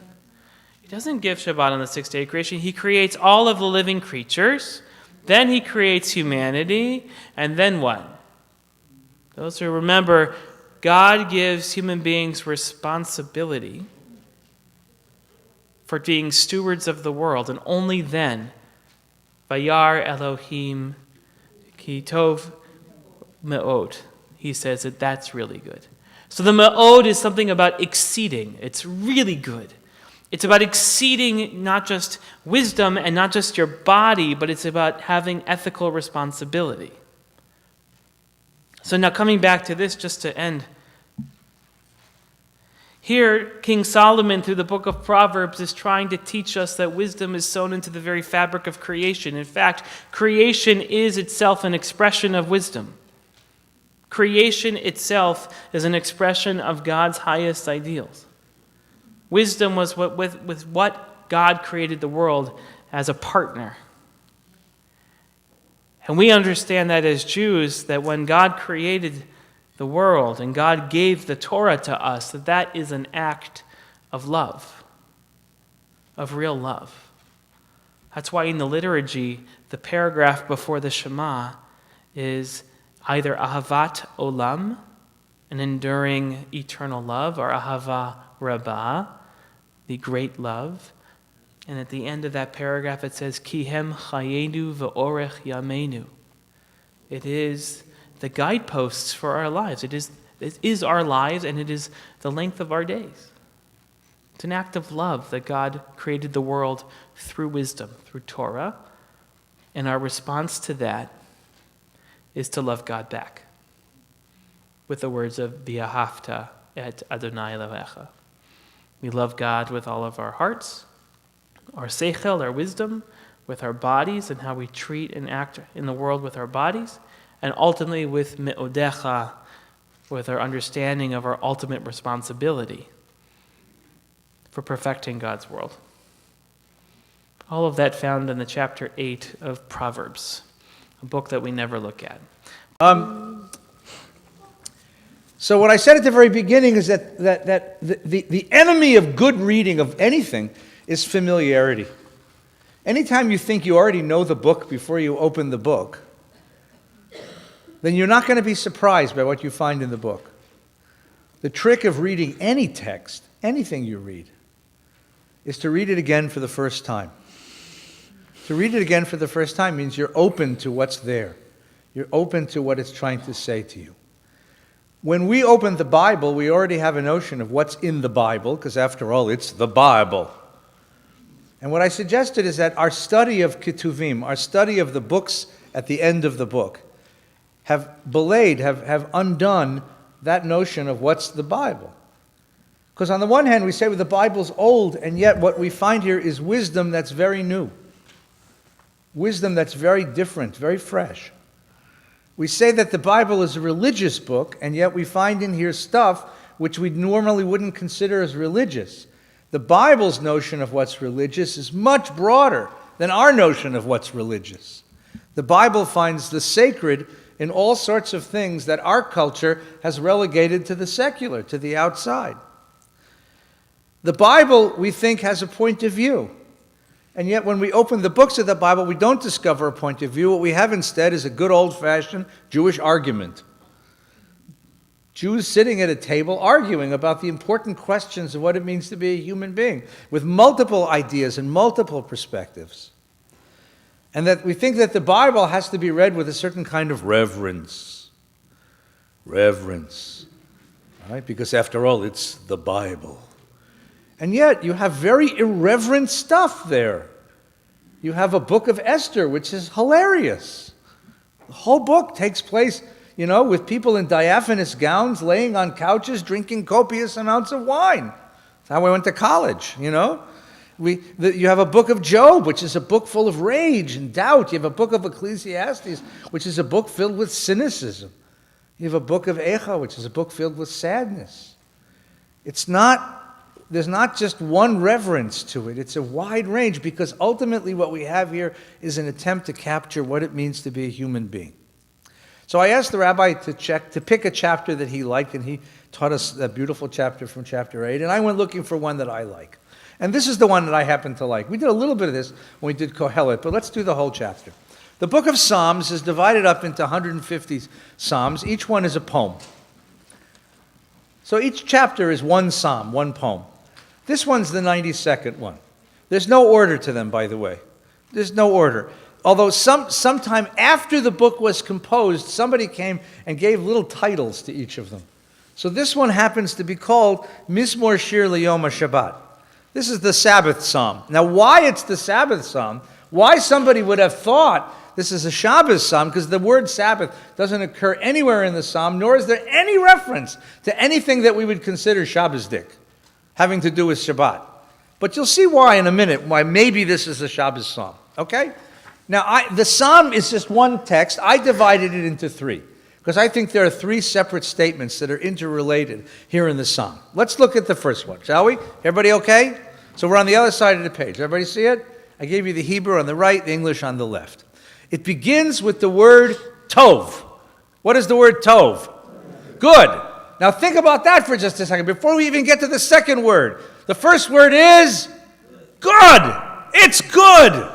B: He doesn't give Shabbat on the sixth day of creation. He creates all of the living creatures. Then he creates humanity, and then what? Those who remember, God gives human beings responsibility for being stewards of the world, and only then, Vayar Elohim ki tov me'od, he says that that's really good. So the me'od is something about exceeding. It's really good. It's about exceeding not just wisdom and not just your body, but it's about having ethical responsibility. So now coming back to this, just to end. Here, King Solomon, through the book of Proverbs, is trying to teach us that wisdom is sewn into the very fabric of creation. In fact, creation is itself an expression of wisdom. Creation itself is an expression of God's highest ideals. Wisdom was with what God created the world as a partner. And we understand that as Jews, that when God created the world and God gave the Torah to us, that is an act of love, of real love. That's why in the liturgy, the paragraph before the Shema is either Ahavat Olam, an enduring eternal love, or Ahava Rabbah, the great love. And at the end of that paragraph it says, Kihem chayenu ve'orech yameinu. It is the guideposts for our lives. It is our lives, and it is the length of our days. It's an act of love that God created the world through wisdom, through Torah. And our response to that is to love God back with the words of V'ahavta et Adonai Elohecha. We love God with all of our hearts, our seichel, our wisdom, with our bodies and how we treat and act in the world with our bodies, and ultimately with me'odecha, with our understanding of our ultimate responsibility for perfecting God's world. All of that found in the chapter 8 of Proverbs, a book that we never look at.
A: So what I said at the very beginning is that the enemy of good reading of anything is familiarity. Anytime you think you already know the book before you open the book, then you're not going to be surprised by what you find in the book. The trick of reading any text, anything you read, is to read it again for the first time. To read it again for the first time means you're open to what's there. You're open to what it's trying to say to you. When we open the Bible, we already have a notion of what's in the Bible, because after all, it's the Bible. And what I suggested is that our study of Ketuvim, our study of the books at the end of the book, have belayed, have undone that notion of what's the Bible. Because on the one hand, we say, well, the Bible's old, and yet what we find here is wisdom that's very new. Wisdom that's very different, very fresh. We say that the Bible is a religious book, and yet we find in here stuff which we normally wouldn't consider as religious. The Bible's notion of what's religious is much broader than our notion of what's religious. The Bible finds the sacred in all sorts of things that our culture has relegated to the secular, to the outside. The Bible, we think, has a point of view. And yet when we open the books of the Bible, we don't discover a point of view. What we have instead is a good old-fashioned Jewish argument. Jews sitting at a table arguing about the important questions of what it means to be a human being, with multiple ideas and multiple perspectives. And that we think that the Bible has to be read with a certain kind of reverence. Reverence. Right? Because after all, it's the Bible. And yet, you have very irreverent stuff there. You have a book of Esther, which is hilarious. The whole book takes place, with people in diaphanous gowns, laying on couches, drinking copious amounts of wine. That's how I went to college, You have a book of Job, which is a book full of rage and doubt. You have a book of Ecclesiastes, which is a book filled with cynicism. You have a book of Echa, which is a book filled with sadness. There's not just one reverence to it. It's a wide range, because ultimately what we have here is an attempt to capture what it means to be a human being. So I asked the rabbi to pick a chapter that he liked, and he taught us that beautiful chapter from chapter 8, and I went looking for one that I like. And this is the one that I happen to like. We did a little bit of this when we did Kohelet, but let's do the whole chapter. The book of Psalms is divided up into 150 psalms. Each one is a poem. So each chapter is one psalm, one poem. This one's the 92nd one. There's no order to them, by the way. There's no order. Although sometime after the book was composed, somebody came and gave little titles to each of them. So this one happens to be called Mizmor Shir L'Yom HaShabbat. This is the Sabbath psalm. Now, why it's the Sabbath psalm, why somebody would have thought this is a Shabbos psalm, because the word Sabbath doesn't occur anywhere in the psalm, nor is there any reference to anything that we would consider Shabbosdik, having to do with Shabbat. But you'll see why in a minute, why maybe this is a Shabbos psalm. Okay? Now, the psalm is just one text. I divided it into three, because I think there are three separate statements that are interrelated here in the psalm. Let's look at the first one, shall we? Everybody okay? So we're on the other side of the page. Everybody see it? I gave you the Hebrew on the right, the English on the left. It begins with the word tov. What is the word tov? Good. Now think about that for just a second before we even get to the second word. The first word is good. It's good.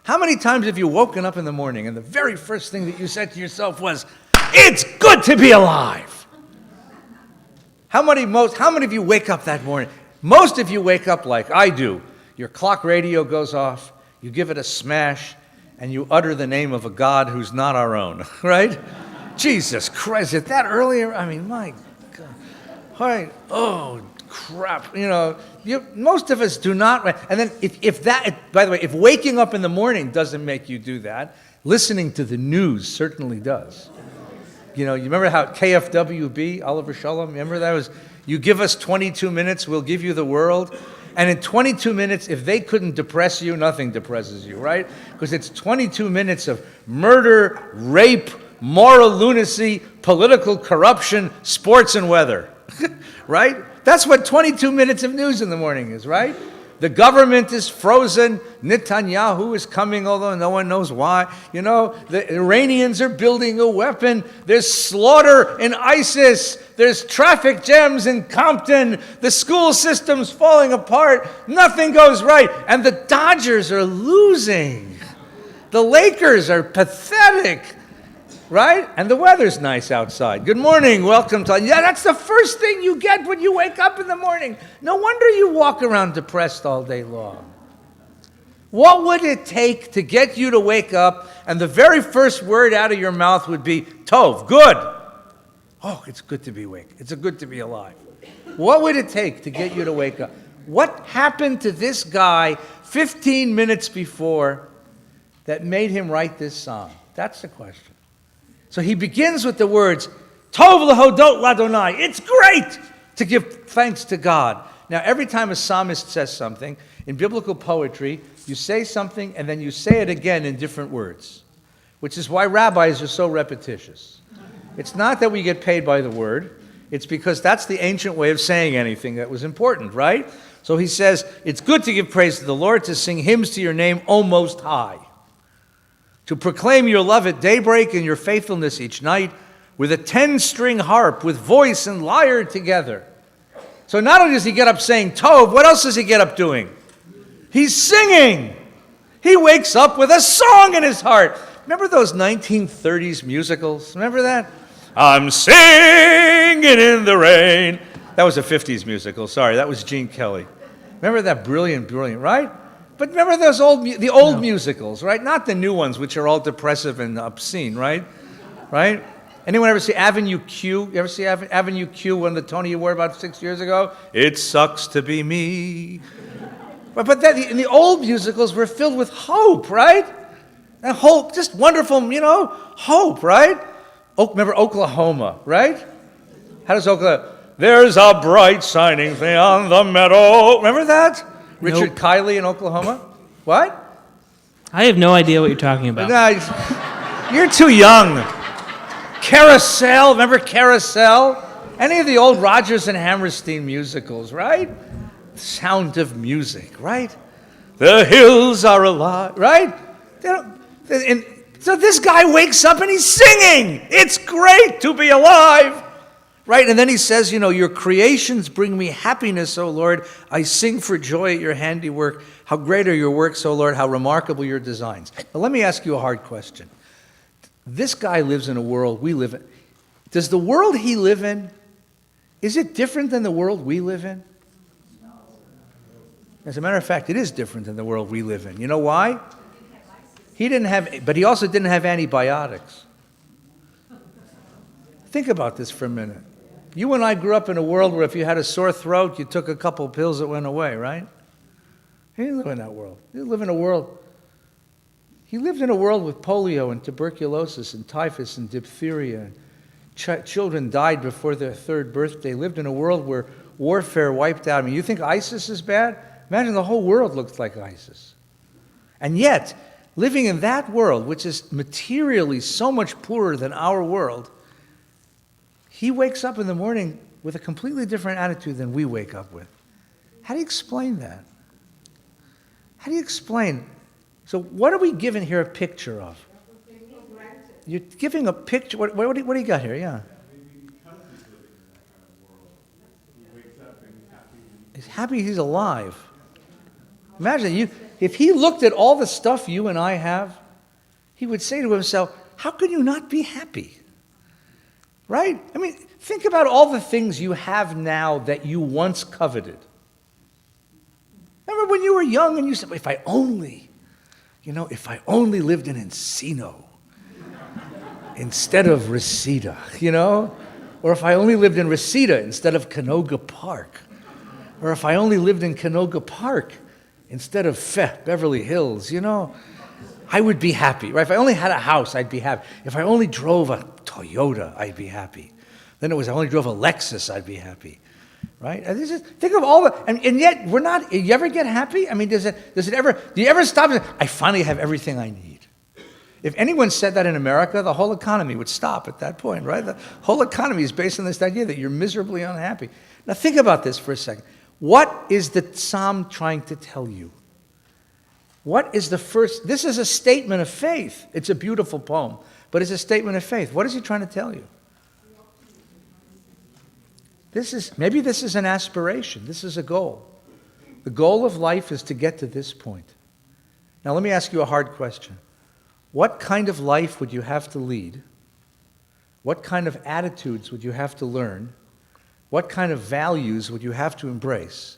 A: How many times have you woken up in the morning and the very first thing that you said to yourself was, it's good to be alive? How many of you wake up that morning? Most of you wake up like I do. Your clock radio goes off, you give it a smash, and you utter the name of a God who's not our own, right? Jesus Christ, is it that earlier? I mean, my God. All right, oh, crap. Most of us do not. And then by the way, if waking up in the morning doesn't make you do that, listening to the news certainly does. You remember how KFWB, Oliver Shalom, remember that was, you give us 22 minutes, we'll give you the world. And in 22 minutes, if they couldn't depress you, nothing depresses you, right? Because it's 22 minutes of murder, rape, moral lunacy, political corruption, sports and weather, right? That's what 22 minutes of news in the morning is, right? The government is frozen. Netanyahu is coming, although no one knows why. You know, the Iranians are building a weapon. There's slaughter in ISIS. There's traffic jams in Compton. The school system's falling apart. Nothing goes right. And the Dodgers are losing. The Lakers are pathetic. Right? And the weather's nice outside. Good morning. Welcome to... Yeah, that's the first thing you get when you wake up in the morning. No wonder you walk around depressed all day long. What would it take to get you to wake up and the very first word out of your mouth would be, Tov, good. Oh, it's good to be awake. It's good to be alive. What would it take to get you to wake up? What happened to this guy 15 minutes before that made him write this song? That's the question. So he begins with the words, Tov lehodot ladonai. It's great to give thanks to God. Now, every time a psalmist says something, in biblical poetry, you say something and then you say it again in different words, which is why rabbis are so repetitious. It's not that we get paid by the word. It's because that's the ancient way of saying anything that was important, right? So he says, it's good to give praise to the Lord, to sing hymns to your name, O Most High. To proclaim your love at daybreak and your faithfulness each night with a 10-string harp, with voice and lyre together. So not only does he get up saying Tov, what else does he get up doing? He's singing. He wakes up with a song in his heart. Remember those 1930s musicals? Remember that? I'm singing in the rain. That was a 50s musical. Sorry, that was Gene Kelly. Remember that? Brilliant, right? But remember those the old musicals, right? Not the new ones, which are all depressive and obscene, right? Right? Anyone ever see Avenue Q? You ever see Avenue Q, one of the Tony Award about 6 years ago? It sucks to be me. But in the old musicals were filled with hope, right? And hope, just wonderful, hope, right? Remember Oklahoma, right? How does Oklahoma? There's a bright shining thing on the meadow. Remember that? Richard Kiley in Oklahoma? What?
B: I have no idea what you're talking about.
A: No, you're too young. Carousel, remember Carousel? Any of the old Rodgers and Hammerstein musicals, right? Sound of music, right? The hills are alive, right? So this guy wakes up and he's singing. It's great to be alive. Right, and then he says, your creations bring me happiness, O Lord. I sing for joy at your handiwork. How great are your works, O Lord. How remarkable your designs. Now, let me ask you a hard question. This guy lives in a world we live in. Does the world he live in, is it different than the world we live in? As a matter of fact, it is different than the world we live in. You know why? But he also didn't have antibiotics. Think about this for a minute. You and I grew up in a world where if you had a sore throat, you took a couple pills that went away, right? He didn't live in that world. He lived in a world with polio and tuberculosis and typhus and diphtheria. Children died before their third birthday. Lived in a world where warfare wiped out. I mean, you think ISIS is bad? Imagine the whole world looks like ISIS. And yet, living in that world, which is materially so much poorer than our world, he wakes up in the morning with a completely different attitude than we wake up with. How do you explain that? How do you explain? So what are we giving here a picture of? You're giving a picture. What do you got here? Yeah. He's happy he's alive. Imagine, if he looked at all the stuff you and I have, he would say to himself, how can you not be happy? Right? I mean, think about all the things you have now that you once coveted. Remember when you were young and you said, if I only lived in Encino instead of Reseda, Or if I only lived in Reseda instead of Canoga Park. Or if I only lived in Canoga Park instead of Beverly Hills, I would be happy, right? If I only had a house, I'd be happy. If I only drove a Toyota, I'd be happy. Then I only drove a Lexus, I'd be happy, right? Think of all the, and yet we're not. You ever get happy? I mean, do you ever stop and say, I finally have everything I need? If anyone said that in America, the whole economy would stop at that point, right? The whole economy is based on this idea that you're miserably unhappy. Now think about this for a second. What is the psalm trying to tell you? What is the first? This is a statement of faith. It's a beautiful poem, but it's a statement of faith. What is he trying to tell you? Maybe this is an aspiration. This is a goal. The goal of life is to get to this point. Now let me ask you a hard question. What kind of life would you have to lead? What kind of attitudes would you have to learn? What kind of values would you have to embrace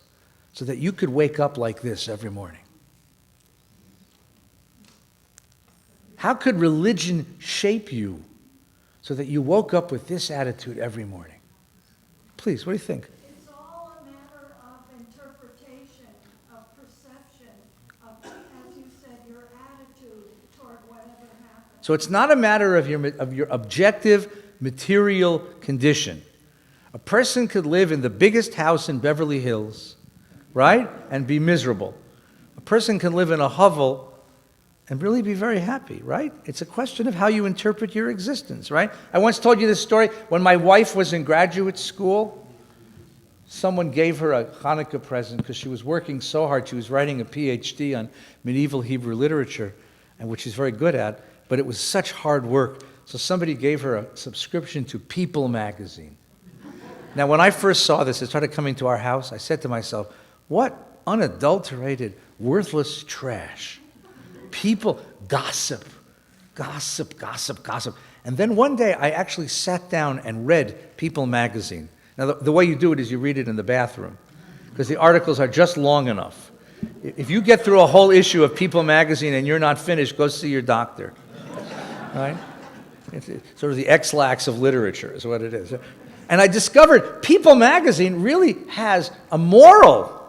A: so that you could wake up like this every morning? How could religion shape you so that you woke up with this attitude every morning? Please, what do you think?
C: It's all a matter of interpretation, of perception, of, as you said, your attitude toward whatever happens.
A: So it's not a matter of your objective material condition. A person could live in the biggest house in Beverly Hills, right, and be miserable. A person can live in a hovel and really be very happy, right? It's a question of how you interpret your existence, right? I once told you this story. When my wife was in graduate school, someone gave her a Hanukkah present because she was working so hard. She was writing a PhD on medieval Hebrew literature, and which she's very good at, but it was such hard work. So somebody gave her a subscription to People magazine. Now, when I first saw this, it started coming to our house, I said to myself, what unadulterated, worthless trash. People gossip. And then one day I actually sat down and read People magazine. Now the way you do it is you read it in the bathroom because the articles are just long enough. If you get through a whole issue of People magazine and you're not finished, go see your doctor. Right? It's sort of the X-lax of literature is what it is. And I discovered People magazine really has a moral.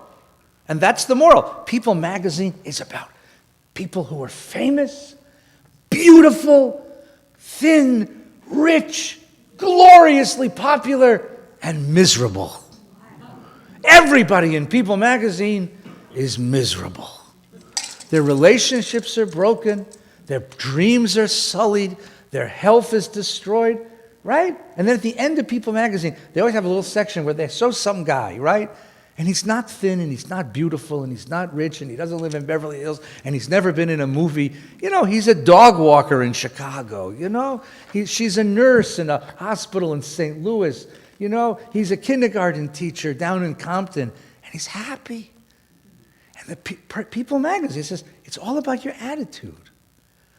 A: And that's the moral. People magazine is about people who are famous, beautiful, thin, rich, gloriously popular, and miserable. Everybody in People magazine is miserable. Their relationships are broken, their dreams are sullied, their health is destroyed, right? And then at the end of People magazine, they always have a little section where they show some guy, right? And he's not thin, and he's not beautiful, and he's not rich, and he doesn't live in Beverly Hills, and he's never been in a movie. You know, he's a dog walker in Chicago, you know? She's a nurse in a hospital in St. Louis. You know, he's a kindergarten teacher down in Compton, and he's happy. And the People magazine says, it's all about your attitude.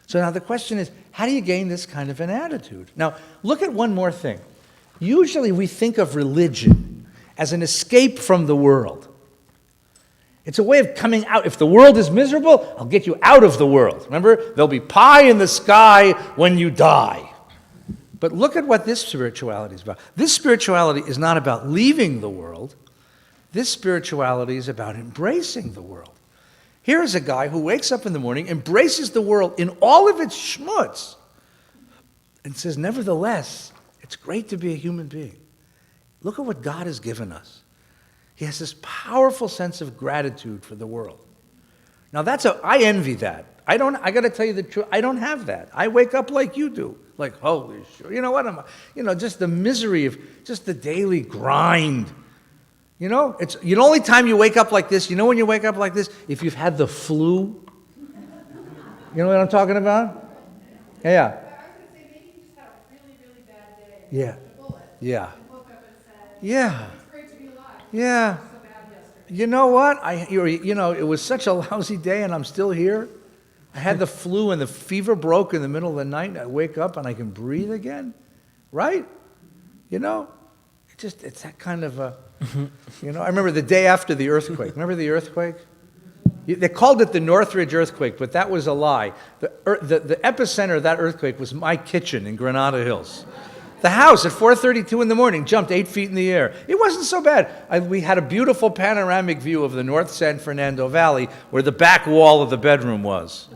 A: So now the question is, how do you gain this kind of an attitude? Now, look at one more thing. Usually we think of religion as an escape from the world. It's a way of coming out. If the world is miserable, I'll get you out of the world. Remember, there'll be pie in the sky when you die. But look at what this spirituality is about. This spirituality is not about leaving the world. This spirituality is about embracing the world. Here is a guy who wakes up in the morning, embraces the world in all of its schmutz, and says, nevertheless, it's great to be a human being. Look at what God has given us. He has this powerful sense of gratitude for the world. Now I envy that. I got to tell you the truth, I don't have that. I wake up like you do. Like, holy shit, you know what am I? You know, just the misery of just the daily grind. You know, it's the only time you wake up like this, you know when you wake up like this? If you've had the flu. You know what I'm talking about? Yeah.
C: I was going to say, maybe you just had a really, really bad day.
A: Yeah. Yeah.
C: Yeah. It's great to be alive.
A: Yeah.
C: So bad yesterday.
A: You know what? It was such a lousy day and I'm still here. I had the flu and the fever broke in the middle of the night. I wake up and I can breathe again. Right? You know? It's that kind of a, you know, I remember the day after the earthquake. Remember the earthquake? They called it the Northridge earthquake, but that was a lie. The epicenter of that earthquake was my kitchen in Granada Hills. The house at 4:32 in the morning jumped 8 feet in the air. It wasn't so bad. We had a beautiful panoramic view of the North San Fernando Valley where the back wall of the bedroom was.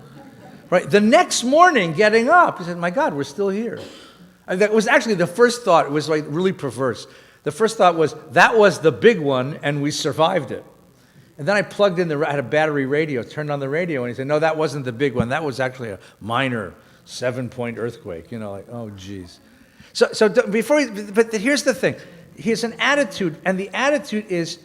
A: Right? The next morning, getting up, he said, my God, we're still here. And that was actually the first thought. It was like really perverse. The first thought was, that was the big one, and we survived it. And then I plugged in I had a battery radio, turned on the radio, and he said, no, that wasn't the big one. That was actually a minor 7-point earthquake, like, oh, geez. But here's the thing. Here's an attitude, and the attitude is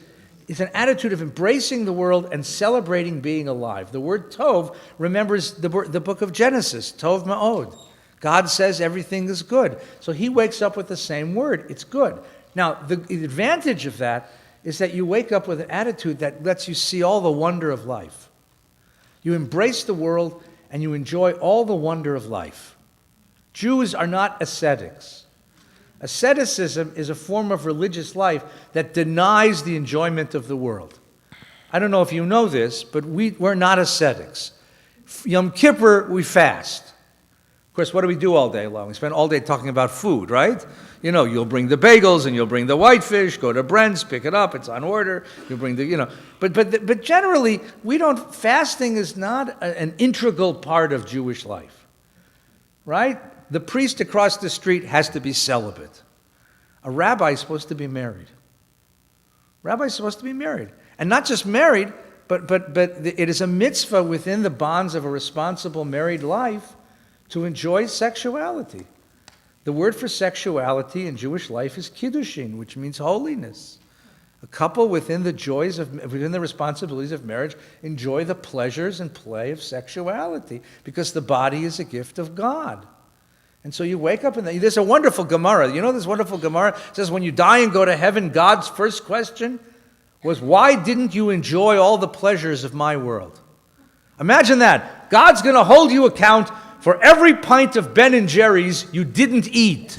A: an attitude of embracing the world and celebrating being alive. The word tov remembers the book of Genesis, tov ma'od. God says everything is good. So he wakes up with the same word. It's good. Now, the advantage of that is that you wake up with an attitude that lets you see all the wonder of life. You embrace the world and you enjoy all the wonder of life. Jews are not ascetics. Asceticism is a form of religious life that denies the enjoyment of the world. I don't know if you know this, but we're not ascetics. Yom Kippur, we fast. Of course, what do we do all day long? We spend all day talking about food, right? You'll bring the bagels and you'll bring the whitefish, go to Brent's, pick it up, it's on order. You'll bring but generally, fasting is not an integral part of Jewish life, right? The priest across the street has to be celibate. A rabbi is supposed to be married. Rabbi is supposed to be married. And not just married, but it is a mitzvah within the bonds of a responsible married life to enjoy sexuality. The word for sexuality in Jewish life is kiddushin, which means holiness. A couple within the responsibilities of marriage enjoy the pleasures and play of sexuality because the body is a gift of God. And so you wake up and there's a wonderful Gemara. This wonderful Gemara? It says when you die and go to heaven, God's first question was, why didn't you enjoy all the pleasures of my world? Imagine that. God's going to hold you account for every pint of Ben & Jerry's you didn't eat.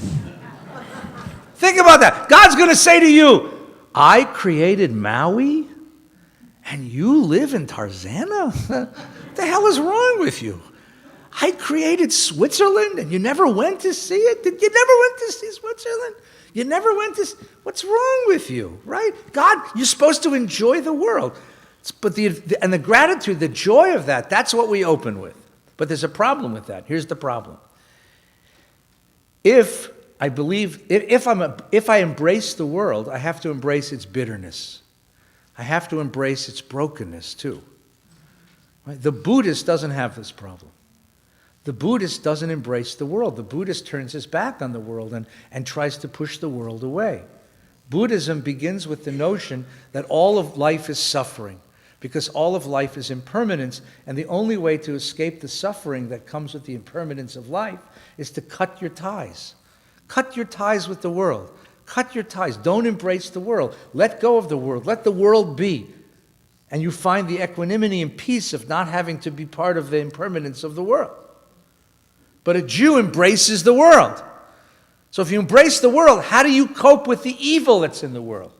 A: Think about that. God's going to say to you, I created Maui and you live in Tarzana? What the hell is wrong with you? I created Switzerland and you never went to see it? You never went to see Switzerland? You never went to what's wrong with you, right? God, you're supposed to enjoy the world. But the gratitude, the joy of that's what we open with. But there's a problem with that. Here's the problem. If I embrace the world, I have to embrace its bitterness. I have to embrace its brokenness too. Right? The Buddhist doesn't have this problem. The Buddhist doesn't embrace the world. The Buddhist turns his back on the world and tries to push the world away. Buddhism begins with the notion that all of life is suffering, because all of life is impermanence, and the only way to escape the suffering that comes with the impermanence of life is to cut your ties. Cut your ties with the world. Cut your ties. Don't embrace the world. Let go of the world. Let the world be. And you find the equanimity and peace of not having to be part of the impermanence of the world. But a Jew embraces the world. So if you embrace the world, how do you cope with the evil that's in the world?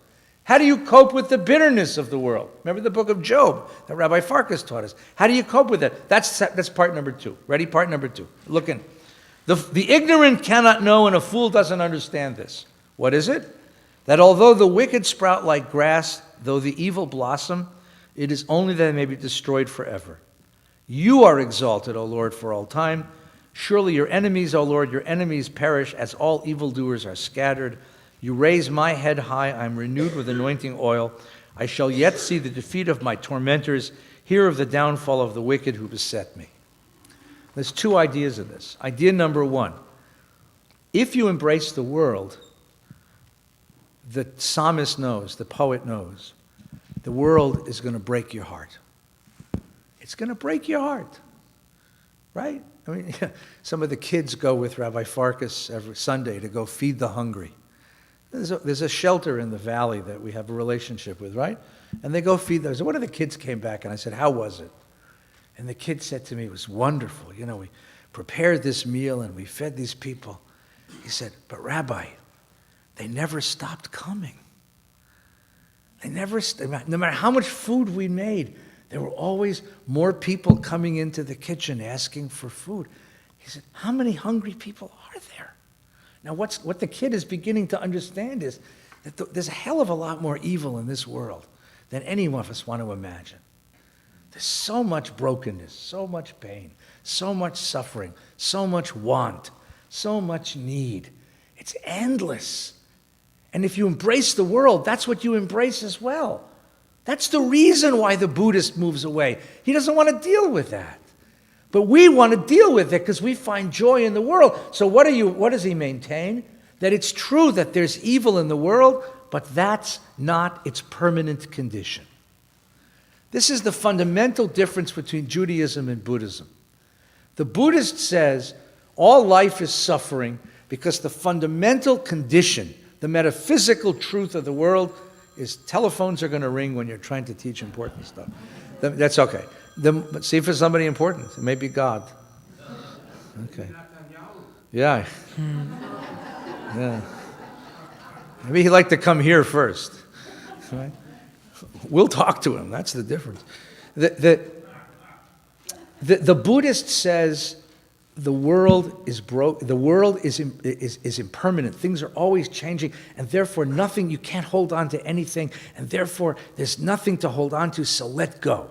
A: How do you cope with the bitterness of the world? Remember the book of Job that Rabbi Farkas taught us. How do you cope with it? That's part number 2. Ready? Part number 2. Look in. The ignorant cannot know and a fool doesn't understand this. What is it? That although the wicked sprout like grass, though the evil blossom, it is only that they may be destroyed forever. You are exalted, O Lord, for all time. Surely your enemies, O Lord, your enemies perish as all evildoers are scattered. You raise my head high, I am renewed with anointing oil. I shall yet see the defeat of my tormentors, hear of the downfall of the wicked who beset me. There's 2 ideas in this. Idea number 1, if you embrace the world, the psalmist knows, the poet knows, the world is going to break your heart. It's going to break your heart, right? I mean, some of the kids go with Rabbi Farkas every Sunday to go feed the hungry. There's a shelter in the valley that we have a relationship with, right? And they go feed those. One of the kids came back and I said, how was it? And the kid said to me, it was wonderful. We prepared this meal and we fed these people. He said, but Rabbi, they never stopped coming. No matter how much food we made, there were always more people coming into the kitchen asking for food. He said, how many hungry people are there? Now, what the kid is beginning to understand is that there's a hell of a lot more evil in this world than any of us want to imagine. There's so much brokenness, so much pain, so much suffering, so much want, so much need. It's endless. And if you embrace the world, that's what you embrace as well. That's the reason why the Buddhist moves away. He doesn't want to deal with that. But we want to deal with it because we find joy in the world. So what does he maintain? That it's true that there's evil in the world, but that's not its permanent condition. This is the fundamental difference between Judaism and Buddhism. The Buddhist says all life is suffering because the fundamental condition, the metaphysical truth of the world, is telephones are going to ring when you're trying to teach important stuff. That's okay. See if it's somebody important. It may be God. Okay. Yeah. Yeah. Maybe he'd like to come here first. Right? We'll talk to him. That's the difference. The Buddhist says the world is broke. The world is impermanent. Things are always changing, and therefore nothing. You can't hold on to anything, and therefore there's nothing to hold on to. So let go.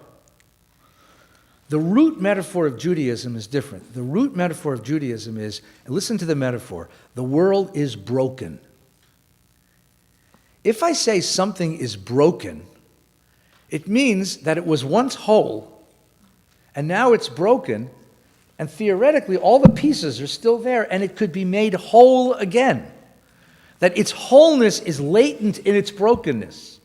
A: The root metaphor of Judaism is different. The root metaphor of Judaism is, and listen to the metaphor, the world is broken. If I say something is broken, it means that it was once whole, and now it's broken, and theoretically all the pieces are still there, and it could be made whole again. That its wholeness is latent in its brokenness.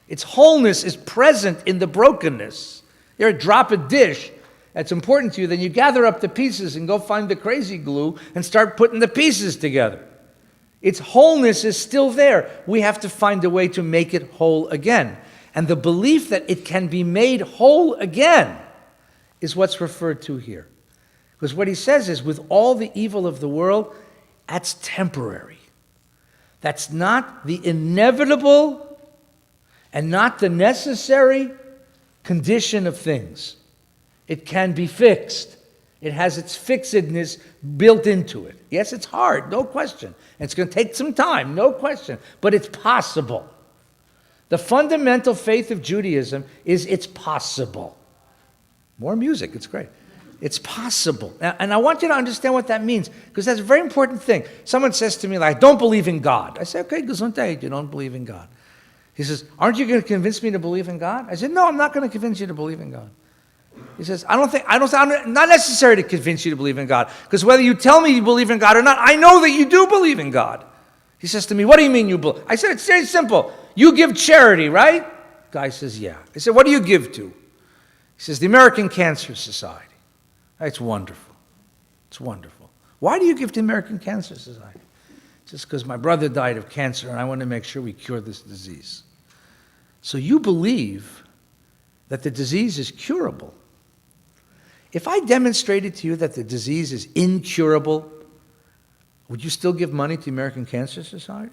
A: Its wholeness is present in the brokenness. You drop a dish that's important to you, then you gather up the pieces and go find the crazy glue and start putting the pieces together. Its wholeness is still there. We have to find a way to make it whole again. And the belief that it can be made whole again is what's referred to here. Because what he says is, with all the evil of the world, that's temporary. That's not the inevitable and not the necessary condition of things. It can be fixed. It has its fixedness built into it. Yes, it's hard, no question. And it's going to take some time, no question. But it's possible. The fundamental faith of Judaism is it's possible. More music, it's great. It's possible. And I want you to understand what that means, because that's a very important thing. Someone says to me, like, I don't believe in God. I say, okay, gesundheit, you don't believe in God. He says, aren't you going to convince me to believe in God? I said, no, I'm not going to convince you to believe in God. He says, I'm not necessary to convince you to believe in God, because whether you tell me you believe in God or not, I know that you do believe in God. He says to me, what do you mean you believe? I said, it's very simple. You give charity, right? Guy says, yeah. I said, what do you give to? He says, the American Cancer Society. It's wonderful. It's wonderful. Why do you give to the American Cancer Society? Just because my brother died of cancer and I want to make sure we cure this disease. So you believe that the disease is curable. If I demonstrated to you that the disease is incurable, would you still give money to the American Cancer Society?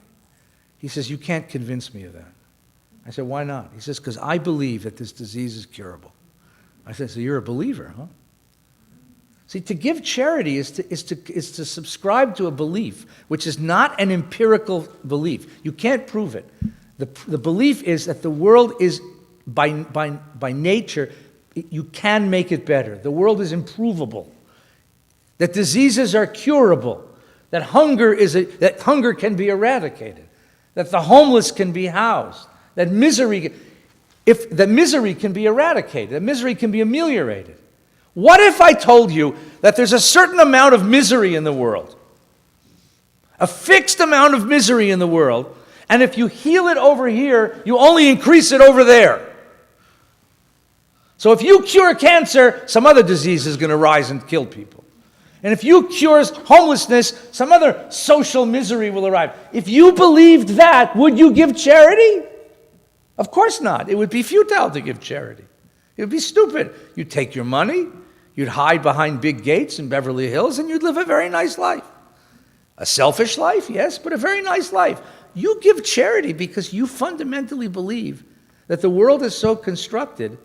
A: He says, you can't convince me of that. I said, why not? He says, because I believe that this disease is curable. I said, so you're a believer, huh? See, to give charity is to subscribe to a belief, which is not an empirical belief. You can't prove it. The belief is that the world is, by nature, you can make it better. The world is improvable. That diseases are curable. That hunger can be eradicated. That the homeless can be housed. That misery can be eradicated. That misery can be ameliorated. What if I told you that there's a certain amount of misery in the world? A fixed amount of misery in the world, and if you heal it over here, you only increase it over there. So if you cure cancer, some other disease is going to rise and kill people. And if you cure homelessness, some other social misery will arrive. If you believed that, would you give charity? Of course not. It would be futile to give charity. It would be stupid. You'd take your money, you'd hide behind big gates in Beverly Hills, and you'd live a very nice life. A selfish life, yes, but a very nice life. You give charity because you fundamentally believe that the world is so constructed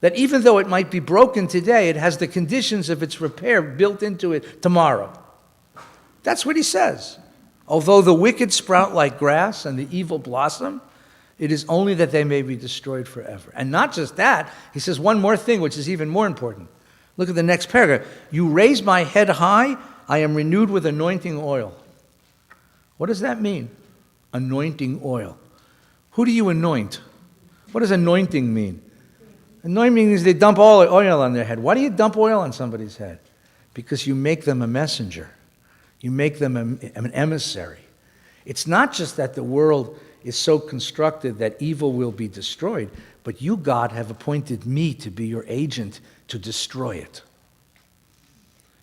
A: that even though it might be broken today, it has the conditions of its repair built into it tomorrow. That's what he says. Although the wicked sprout like grass and the evil blossom, it is only that they may be destroyed forever. And not just that, he says one more thing, which is even more important. Look at the next paragraph. You raise my head high, I am renewed with anointing oil. What does that mean? Anointing oil. Who do you anoint? What does anointing mean? Anoint means they dump oil on their head. Why do you dump oil on somebody's head? Because you make them a messenger. You make them an emissary. It's not just that the world is so constructed that evil will be destroyed, but you, God, have appointed me to be your agent to destroy it.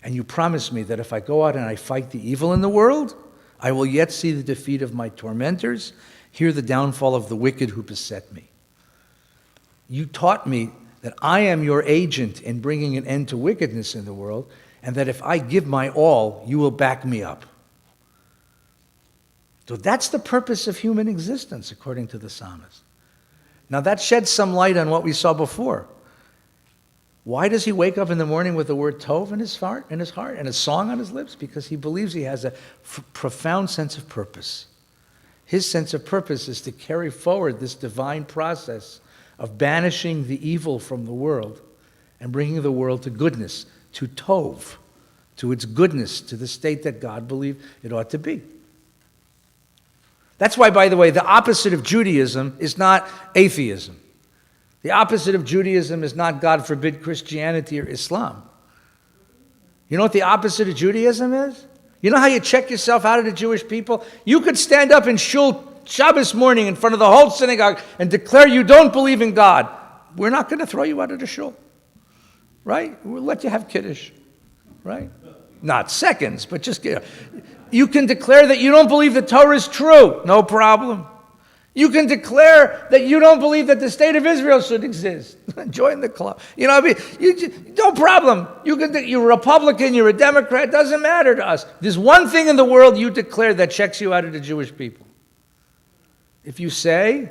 A: And you promise me that if I go out and I fight the evil in the world, I will yet see the defeat of my tormentors, hear the downfall of the wicked who beset me. You taught me that I am your agent in bringing an end to wickedness in the world, and that if I give my all, you will back me up. So that's the purpose of human existence, according to the psalmist. Now that sheds some light on what we saw before. Why does he wake up in the morning with the word tov in his heart, and a song on his lips? Because he believes he has a profound sense of purpose. His sense of purpose is to carry forward this divine process of banishing the evil from the world and bringing the world to goodness, to tov, to its goodness, to the state that God believed it ought to be. That's why, by the way, the opposite of Judaism is not atheism. The opposite of Judaism is not, God forbid, Christianity or Islam. You know what the opposite of Judaism is? You know how you check yourself out of the Jewish people? You could stand up in shul Shabbos morning in front of the whole synagogue and declare you don't believe in God. We're not going to throw you out of the shul. Right? We'll let you have kiddush. Right? Not seconds, but just... You can declare that you don't believe the Torah is true. No problem. You can declare that you don't believe that the state of Israel should exist. Join the club. You know what I mean? No problem. You're a Republican, you're a Democrat, doesn't matter to us. There's one thing in the world you declare that checks you out of the Jewish people. If you say,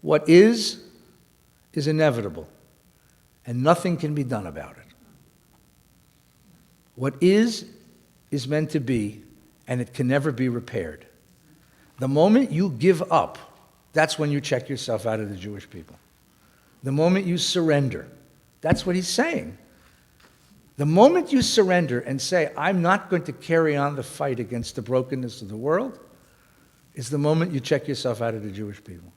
A: what is inevitable, and nothing can be done about it. What is meant to be, and it can never be repaired. The moment you give up, that's when you check yourself out of the Jewish people. The moment you surrender, that's what he's saying. The moment you surrender and say, I'm not going to carry on the fight against the brokenness of the world, is the moment you check yourself out of the Jewish people.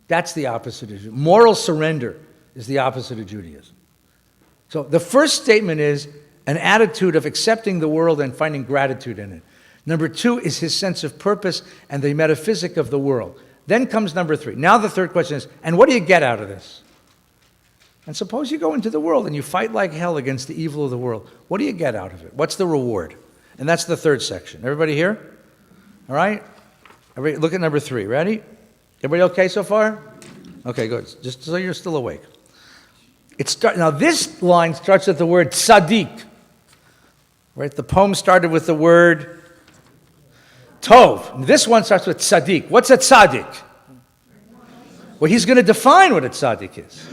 A: That's the opposite of Judaism. Moral surrender is the opposite of Judaism. So the first statement is an attitude of accepting the world and finding gratitude in it. Number two is his sense of purpose and the metaphysic of the world. Then comes number three. Now the third question is, and what do you get out of this? And suppose you go into the world and you fight like hell against the evil of the world. What do you get out of it? What's the reward? And that's the third section. Everybody here? All right? Everybody, look at number three. Ready? Everybody okay so far? Okay, good. Just so you're still awake. Now this line starts with the word tzaddik. Right? The poem started with the word tov. This one starts with tzaddik. What's a tzaddik? Well, he's going to define what a tzaddik is.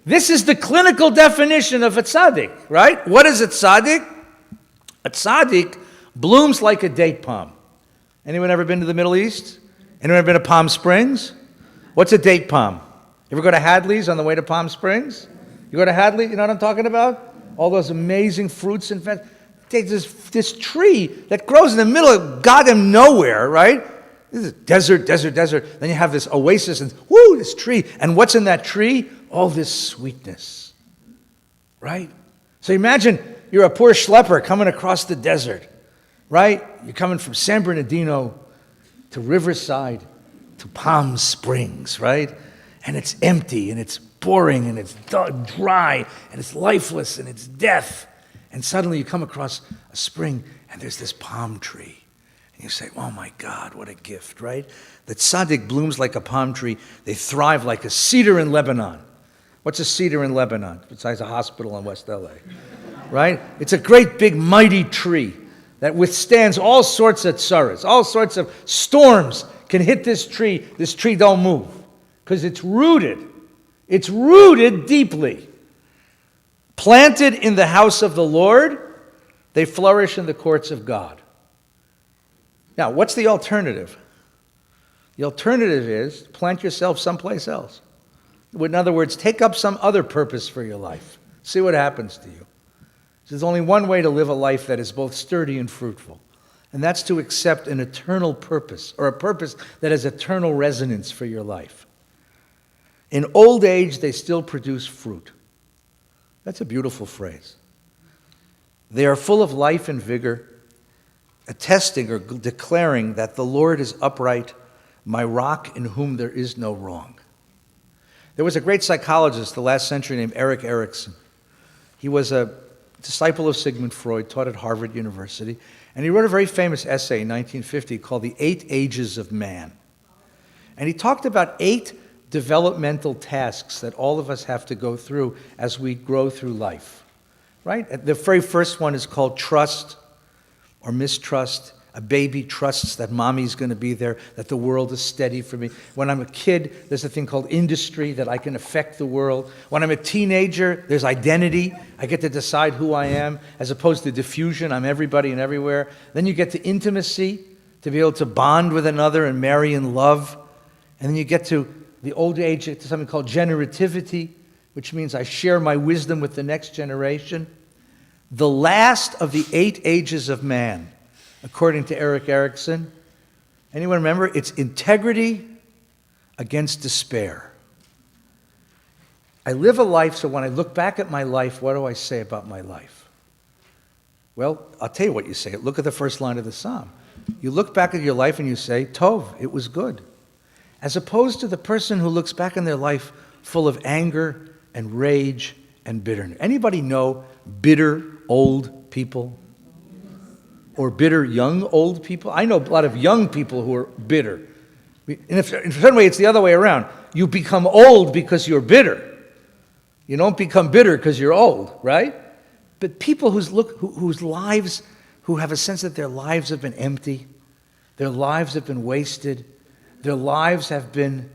A: This is the clinical definition of a tzaddik, right? What is a tzaddik? A tzaddik blooms like a date palm. Anyone ever been to the Middle East? Anyone ever been to Palm Springs? What's a date palm? You ever go to Hadley's on the way to Palm Springs? You go to Hadley, you know what I'm talking about? All those amazing fruits and vegetables. This tree that grows in the middle of goddamn nowhere, right? This is desert. Then you have this oasis and, whoo, this tree. And what's in that tree? All this sweetness, right? So imagine you're a poor schlepper coming across the desert, right? You're coming from San Bernardino to Riverside to Palm Springs, right? And it's empty and it's boring and it's dry and it's lifeless and it's death. And suddenly you come across a spring and there's this palm tree. And you say, oh my God, what a gift, right? The tzaddik blooms like a palm tree. They thrive like a cedar in Lebanon. What's a cedar in Lebanon? Besides a hospital in West LA, right? It's a great big mighty tree that withstands all sorts of tsaras, all sorts of storms can hit this tree. This tree don't move because it's rooted. It's rooted deeply. Planted in the house of the Lord, they flourish in the courts of God. Now, what's the alternative? The alternative is plant yourself someplace else. In other words, take up some other purpose for your life. See what happens to you. There's only one way to live a life that is both sturdy and fruitful, and that's to accept an eternal purpose, or a purpose that has eternal resonance for your life. In old age, they still produce fruit. That's a beautiful phrase. They are full of life and vigor, attesting or declaring that the Lord is upright, my rock in whom there is no wrong. There was a great psychologist the last century named Erik Erikson. He was a disciple of Sigmund Freud, taught at Harvard University, and he wrote a very famous essay in 1950 called The 8 Ages of Man. And he talked about 8 developmental tasks that all of us have to go through as we grow through life, right? The very first one is called trust or mistrust. A baby trusts that mommy's going to be there, that the world is steady for me. When I'm a kid, there's a thing called industry, that I can affect the world. When I'm a teenager, there's identity. I get to decide who I am, as opposed to diffusion. I'm everybody and everywhere. Then you get to intimacy, to be able to bond with another and marry in love. And then you get to the old age, to something called generativity, which means I share my wisdom with the next generation. The last of the 8 ages of man, according to Erik Erikson, anyone remember? It's integrity against despair. I live a life, so when I look back at my life, what do I say about my life? Well, I'll tell you what you say. Look at the first line of the psalm. You look back at your life and you say, Tov, it was good. As opposed to the person who looks back in their life full of anger and rage and bitterness. Anybody know bitter old people? Or bitter young old people? I know a lot of young people who are bitter. In a certain way, it's the other way around. You become old because you're bitter. You don't become bitter because you're old, right? But people whose lives, who have a sense that their lives have been empty, their lives have been wasted, their lives have been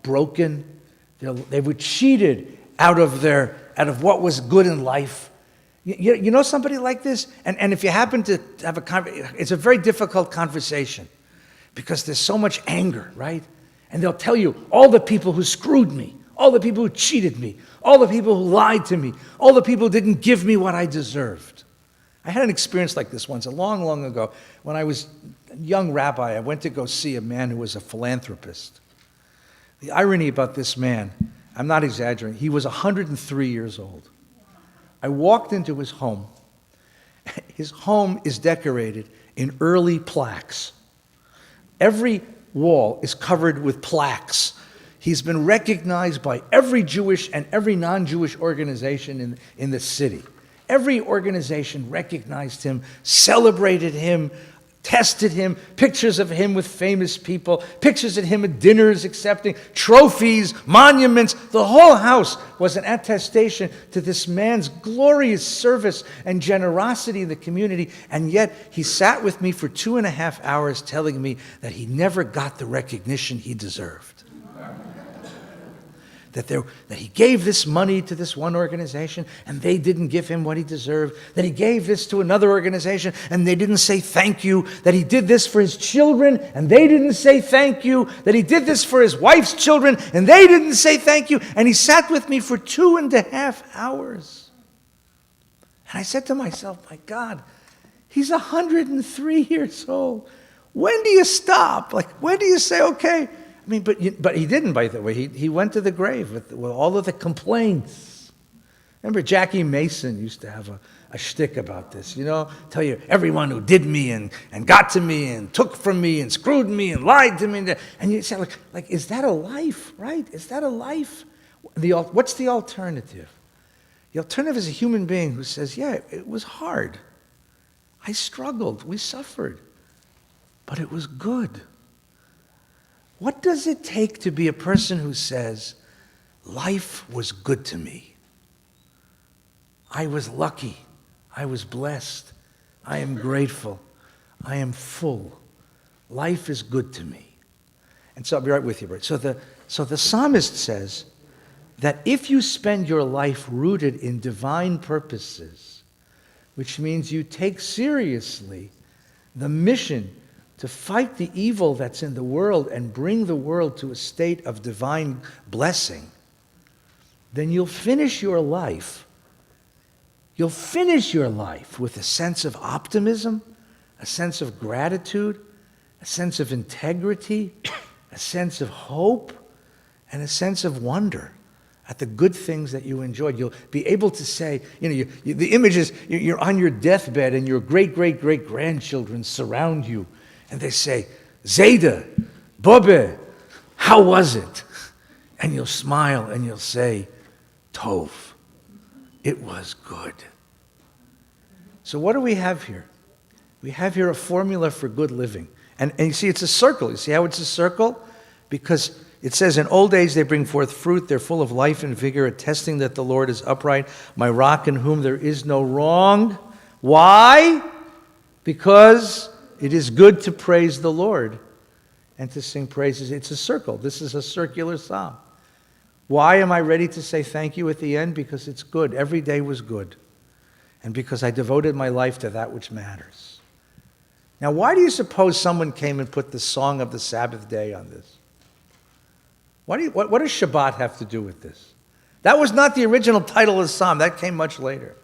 A: broken, they were cheated out of what was good in life. You know somebody like this? And if you happen to have it's a very difficult conversation because there's so much anger, right? And they'll tell you all the people who screwed me, all the people who cheated me, all the people who lied to me, all the people who didn't give me what I deserved. I had an experience like this once, a long, long ago. When I was a young rabbi, I went to go see a man who was a philanthropist. The irony about this man, I'm not exaggerating, he was 103 years old. I walked into his home. His home is decorated in early plaques. Every wall is covered with plaques. He's been recognized by every Jewish and every non-Jewish organization in the city. Every organization recognized him, celebrated him, tested him, pictures of him with famous people, pictures of him at dinners accepting, trophies, monuments. The whole house was an attestation to this man's glorious service and generosity in the community. And yet he sat with me for 2.5 hours telling me that he never got the recognition he deserved. That he gave this money to this one organization and they didn't give him what he deserved. That he gave this to another organization and they didn't say thank you. That he did this for his children and they didn't say thank you. That he did this for his wife's children and they didn't say thank you. And he sat with me for 2.5 hours. And I said to myself, my God, he's 103 years old. When do you stop? When do you say, okay? I mean, but he didn't, by the way. He went to the grave with all of the complaints. Remember, Jackie Mason used to have a shtick about this, tell you everyone who did me and got to me and took from me and screwed me and lied to me. And you say, like, is that a life, right? Is that a life? What's the alternative? The alternative is a human being who says, yeah, it was hard. I struggled. We suffered. But it was good. What does it take to be a person who says, life was good to me? I was lucky. I was blessed. I am grateful. I am full. Life is good to me. And so I'll be right with you, Bert. So the psalmist says that if you spend your life rooted in divine purposes, which means you take seriously the mission to fight the evil that's in the world and bring the world to a state of divine blessing, then you'll finish your life. You'll finish your life with a sense of optimism, a sense of gratitude, a sense of integrity, a sense of hope, and a sense of wonder at the good things that you enjoyed. You'll be able to say, the image is you're on your deathbed and your great-great-great-grandchildren surround you, and they say, Zayda, Bobbe, how was it? And you'll smile and you'll say, Tov, it was good. So what do we have here? We have here a formula for good living. And you see, it's a circle. You see how it's a circle? Because it says, in old age they bring forth fruit. They're full of life and vigor, attesting that the Lord is upright, my rock in whom there is no wrong. Why? Because it is good to praise the Lord and to sing praises. It's a circle. This is a circular psalm. Why am I ready to say thank you at the end? Because it's good. Every day was good. And because I devoted my life to that which matters. Now, why do you suppose someone came and put the song of the Sabbath day on this? What does Shabbat have to do with this? That was not the original title of the psalm. That came much later.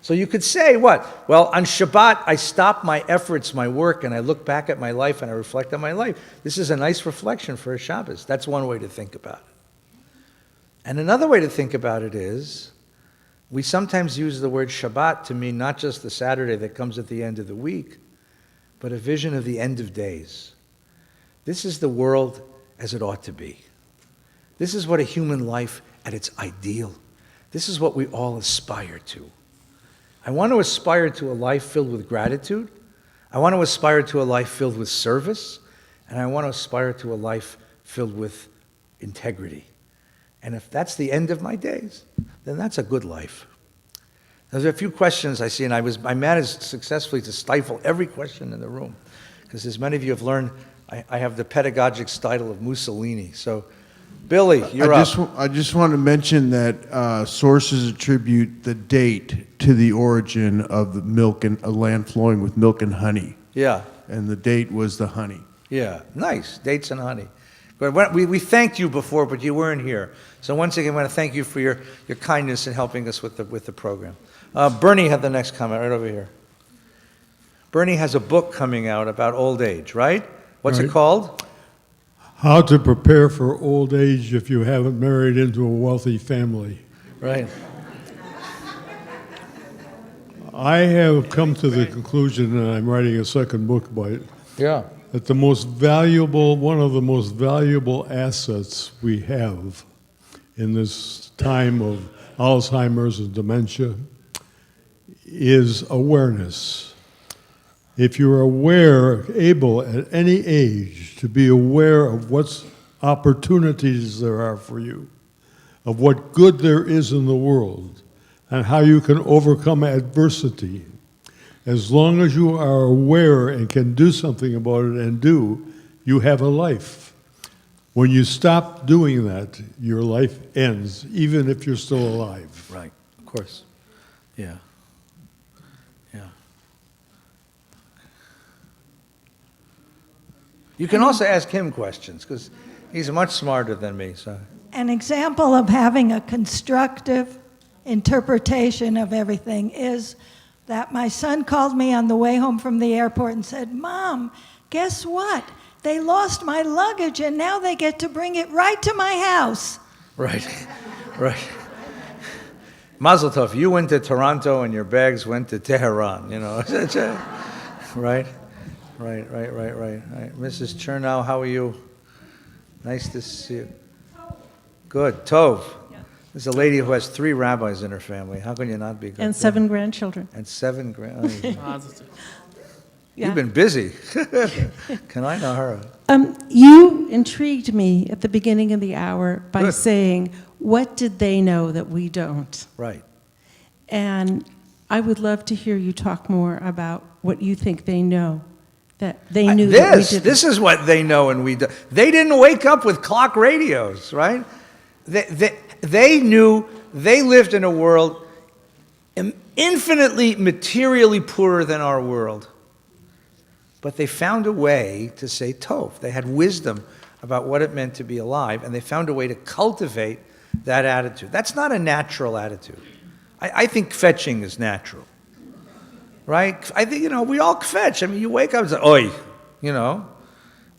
A: So you could say what? Well, on Shabbat, I stop my efforts, my work, and I look back at my life and I reflect on my life. This is a nice reflection for a Shabbos. That's one way to think about it. And another way to think about it is, we sometimes use the word Shabbat to mean not just the Saturday that comes at the end of the week, but a vision of the end of days. This is the world as it ought to be. This is what a human life at its ideal. This is what we all aspire to. I want to aspire to a life filled with gratitude. I want to aspire to a life filled with service. And I want to aspire to a life filled with integrity. And if that's the end of my days, then that's a good life. There's a few questions I see, and I managed successfully to stifle every question in the room. Because as many of you have learned, I have the pedagogic style of Mussolini. So, Billy, you're up.
D: I just want to mention that sources attribute the date to the origin of the milk and a land flowing with milk and honey.
A: Yeah.
D: And the date was the honey.
A: Yeah, nice. Dates and honey. But we thanked you before, but you weren't here. So once again, I want to thank you for your kindness in helping us with the program. Bernie had the next comment right over here. Bernie has a book coming out about old age, right? What's it called?
E: How to prepare for old age if you haven't married into a wealthy family.
A: Right.
E: I have come to the conclusion, and I'm writing a second book about it,
A: Yeah.
E: that one of the most valuable assets we have in this time of Alzheimer's and dementia is awareness. If you're able at any age to be aware of what opportunities there are for you, of what good there is in the world, and how you can overcome adversity, as long as you are aware and can do something about it you have a life. When you stop doing that, your life ends, even if you're still alive.
A: Right, of course. Yeah. Yeah. You can also ask him questions, because he's much smarter than me. So.
C: An example of having a constructive interpretation of everything is that my son called me on the way home from the airport and said, Mom, guess what? They lost my luggage and now they get to bring it right to my house.
A: Right, right. Mazel tov, you went to Toronto and your bags went to Tehran, Right? Right. Mrs. Chernow, how are you? Nice to see you. Good. Tov. There's a lady who has 3 rabbis in her family. How can you not be good?
F: And 7 grandchildren.
A: And 7 grand.
F: Yeah.
A: You've been busy. Can I know her?
F: You intrigued me at the beginning of the hour by
A: Good.
F: saying, what did they know that we don't?
A: Right.
F: And I would love to hear you talk more about what you think they know, that they knew that we didn't.
A: This is what they know and we do. They didn't wake up with clock radios, right? They knew they lived in a world infinitely materially poorer than our world. But they found a way to say tov. They had wisdom about what it meant to be alive, and they found a way to cultivate that attitude. That's not a natural attitude. I think fetching is natural, right? I think, we all fetch. I mean, you wake up and say, oi,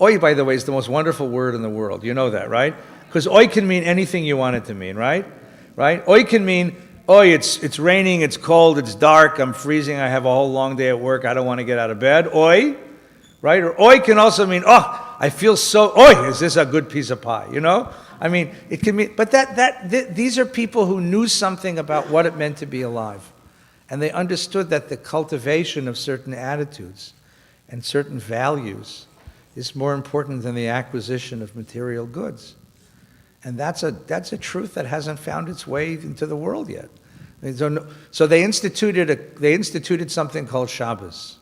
A: Oi, by the way, is the most wonderful word in the world. You know that, right? Because oi can mean anything you want it to mean, right? Right? Oi can mean, oi, it's raining, it's cold, it's dark, I'm freezing, I have a whole long day at work, I don't want to get out of bed. Oi, right? Or oi can also mean, oh, I feel so, oi, is this a good piece of pie, you know? I mean, it can mean, but these are people who knew something about what it meant to be alive. And they understood that the cultivation of certain attitudes and certain values is more important than the acquisition of material goods. And that's a truth that hasn't found its way into the world yet. So they instituted something called Shabbos.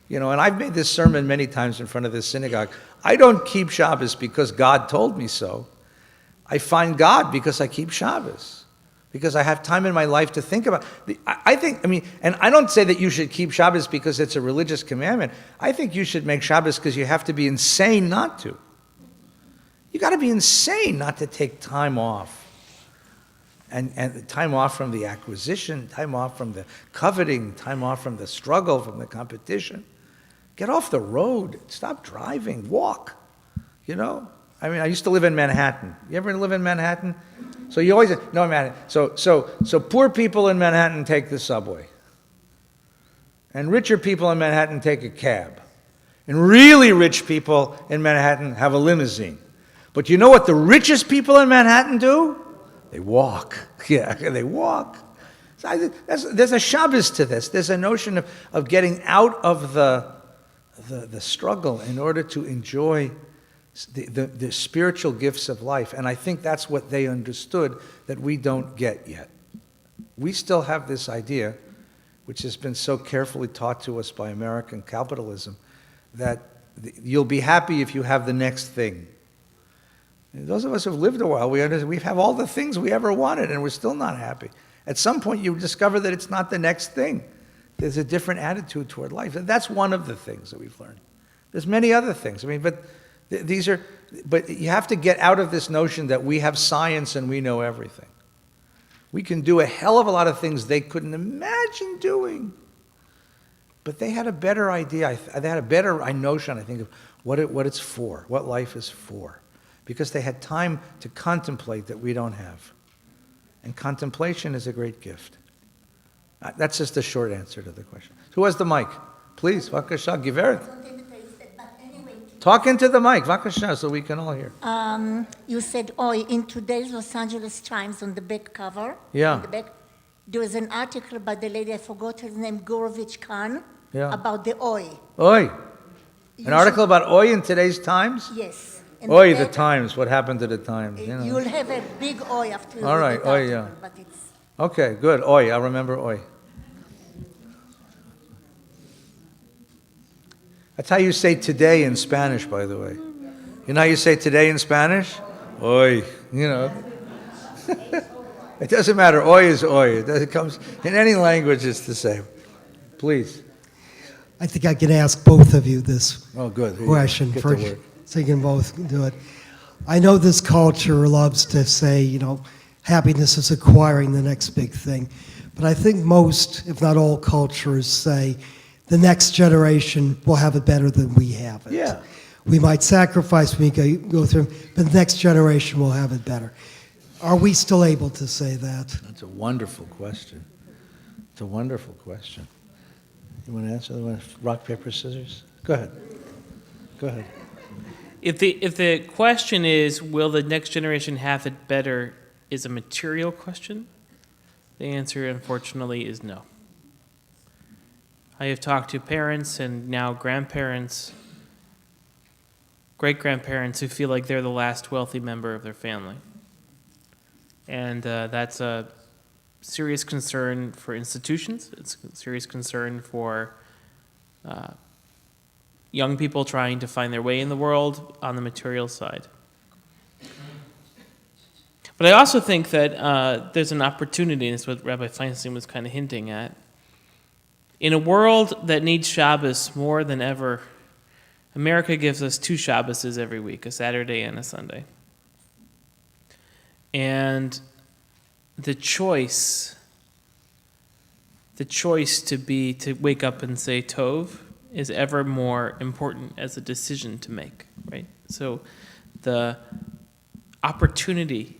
A: You know, and I've made this sermon many times in front of this synagogue. I don't keep Shabbos because God told me so. I find God because I keep Shabbos. Because I have time in my life to think about. And I don't say that you should keep Shabbos because it's a religious commandment. I think you should make Shabbos because you have to be insane not to. You got to be insane not to take time off. And time off from the acquisition, time off from the coveting, time off from the struggle, from the competition. Get off the road. Stop driving. Walk. You know? I mean, I used to live in Manhattan. You ever live in Manhattan? So you always no Manhattan. So poor people in Manhattan take the subway. And richer people in Manhattan take a cab. And really rich people in Manhattan have a limousine. But you know what the richest people in Manhattan do? They walk. Yeah, they walk. So there's a Shabbos to this. There's a notion of getting out of the struggle in order to enjoy the spiritual gifts of life. And I think that's what they understood that we don't get yet. We still have this idea, which has been so carefully taught to us by American capitalism, that you'll be happy if you have the next thing. Those of us who have lived a while, we have all the things we ever wanted, and we're still not happy. At some point, you discover that it's not the next thing. There's a different attitude toward life. And that's one of the things that we've learned. There's many other things. I mean, but you have to get out of this notion that we have science and we know everything. We can do a hell of a lot of things they couldn't imagine doing. But they had a better idea. They had a better notion, I think, of what it's for, what life is for. Because they had time to contemplate that we don't have. And contemplation is a great gift. That's just a short answer to the question. Who has the mic? Please, Vakasha, Giveret. Talk into the mic, Vakasha, so we can all hear.
G: You said, in today's Los Angeles Times on the back cover,
A: Yeah.
G: on the back, there was an article by the lady, I forgot her name, Gorovich Khan,
A: Yeah.
G: about the oi.
A: Oi. An article about oi in today's Times?
G: Yes. And
A: Oi, the
G: back,
A: Times. What happened to the Times? You know.
G: You'll have a big oi after you
A: All
G: read
A: right,
G: the
A: oi,
G: article,
A: yeah.
G: but it's...
A: Okay, good. Oi, I'll remember oi. That's how you say today in Spanish, by the way. You know how you say today in Spanish? Oi, you know. It doesn't matter. Oi is oi. It comes in any language, it's the same. Please.
H: I think I can ask both of you this
A: Oh, good.
H: question
A: Get to
H: first,
A: work.
H: so you can both do it. I know this culture loves to say, happiness is acquiring the next big thing. But I think most, if not all cultures say, the next generation will have it better than we have it.
A: Yeah.
H: We might sacrifice, we go through, but the next generation will have it better. Are we still able to say that?
A: That's a wonderful question. It's a wonderful question. You want to answer the one? Rock, paper, scissors? Go ahead. Go ahead.
B: If the question is, will the next generation have it better, is a material question, the answer, unfortunately, is no. I have talked to parents and now grandparents, great-grandparents who feel like they're the last wealthy member of their family. And that's a serious concern for institutions. It's a serious concern for young people trying to find their way in the world on the material side. But I also think that there's an opportunity, and it's what Rabbi Feinstein was kind of hinting at. In a world that needs Shabbos more than ever, America gives us 2 Shabboses every week, a Saturday and a Sunday. And the choice to wake up and say Tov is ever more important as a decision to make, right? So opportunity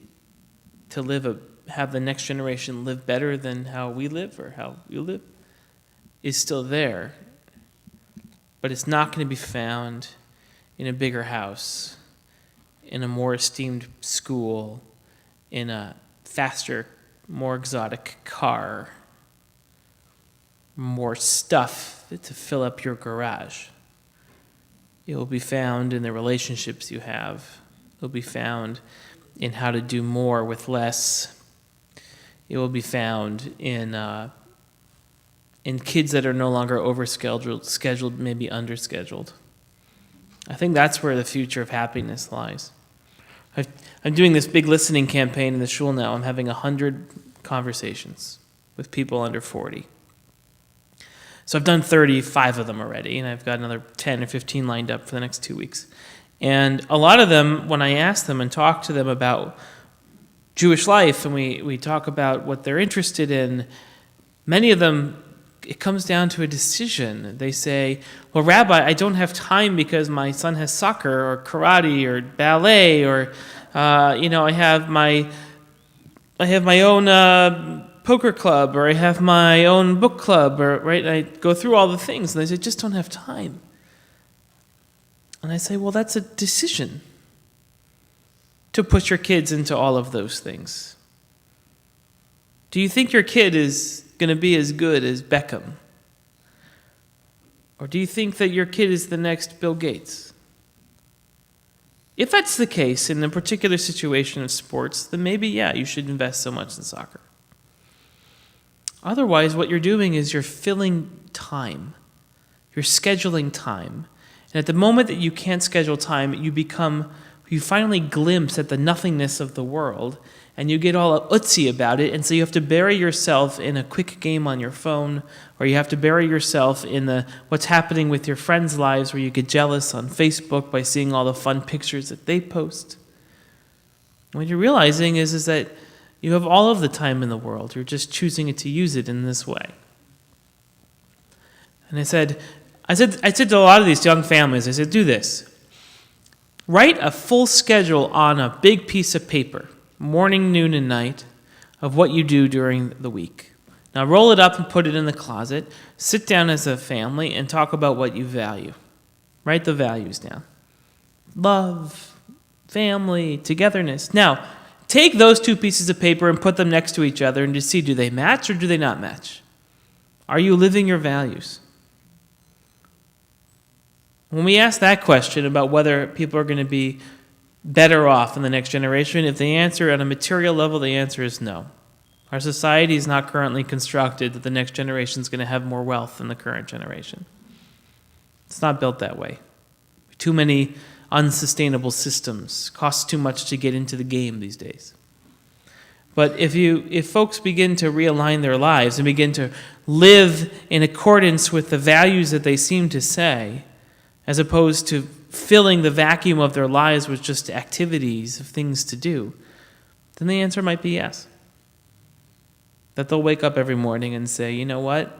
B: to have the next generation live better than how we live or how you live is still there. But it's not going to be found in a bigger house, in a more esteemed school, in a faster, more exotic car, more stuff to fill up your garage. It will be found in the relationships you have. It will be found in how to do more with less. It will be found in kids that are no longer scheduled, maybe underscheduled. I think that's where the future of happiness lies. I'm doing this big listening campaign in the shul now. I'm having 100 conversations with people under 40. So I've done 35 of them already, and I've got another 10 or 15 lined up for the next 2 weeks. And a lot of them, when I ask them and talk to them about Jewish life, and we talk about what they're interested in, many of them, it comes down to a decision. They say, well, Rabbi, I don't have time because my son has soccer or karate or ballet or, I have my own poker club, or I have my own book club, or right? I go through all the things, and they say, just don't have time. And I say, well, that's a decision to push your kids into all of those things. Do you think your kid is going to be as good as Beckham? Or do you think that your kid is the next Bill Gates? If that's the case in a particular situation of sports, then maybe, yeah, you should invest so much in soccer. Otherwise, what you're doing is you're filling time. You're scheduling time. And at the moment that you can't schedule time, you finally glimpse at the nothingness of the world, and you get all utsy about it, and so you have to bury yourself in a quick game on your phone, or you have to bury yourself in what's happening with your friends' lives, where you get jealous on Facebook by seeing all the fun pictures that they post. What you're realizing is that you have all of the time in the world. You're just choosing to use it in this way. And I said to a lot of these young families, I said, do this. Write a full schedule on a big piece of paper, morning, noon, and night, of what you do during the week. Now roll it up and put it in the closet. Sit down as a family and talk about what you value. Write the values down. Love, family, togetherness. Now, take those two pieces of paper and put them next to each other and just see, do they match or do they not match? Are you living your values? When we ask that question about whether people are going to be better off in the next generation, if the answer at a material level, the answer is no. Our society is not currently constructed that the next generation is going to have more wealth than the current generation. It's not built that way. Too many unsustainable systems. Costs too much to get into the game these days. But if folks begin to realign their lives and begin to live in accordance with the values that they seem to say, as opposed to filling the vacuum of their lives with just activities of things to do, then the answer might be yes. That they'll wake up every morning and say, you know what?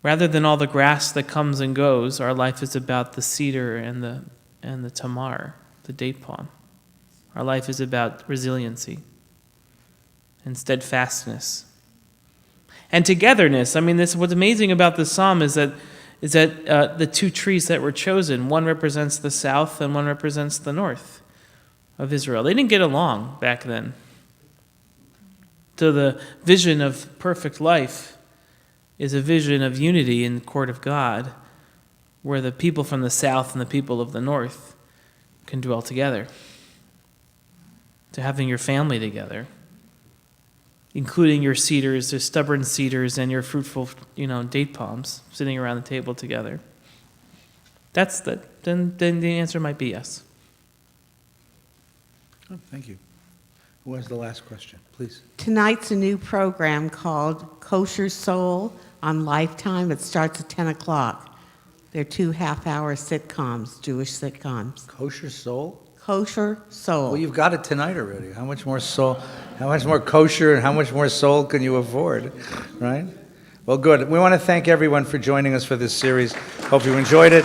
B: Rather than all the grass that comes and goes, our life is about the cedar and the tamar, the date palm. Our life is about resiliency and steadfastness and togetherness. I mean, what's amazing about this psalm is that the two trees that were chosen, one represents the south and one represents the north of Israel. They didn't get along back then. So the vision of perfect life is a vision of unity in the court of God, where the people from the south and the people of the north can dwell together. To having your family together, including your cedars, your stubborn cedars, and your fruitful, date palms sitting around the table together. Then the answer might be yes.
A: Oh, thank you. Who has the last question, please?
I: Tonight's a new program called Kosher Soul on Lifetime. It starts at 10 o'clock. They're 2 half-hour sitcoms, Jewish sitcoms.
A: Kosher soul?
I: Kosher Soul.
A: Well, you've got it tonight already. How much more soul, how much more kosher and how much more soul can you afford, right? Well, good. We want to thank everyone for joining us for this series. Hope you enjoyed it.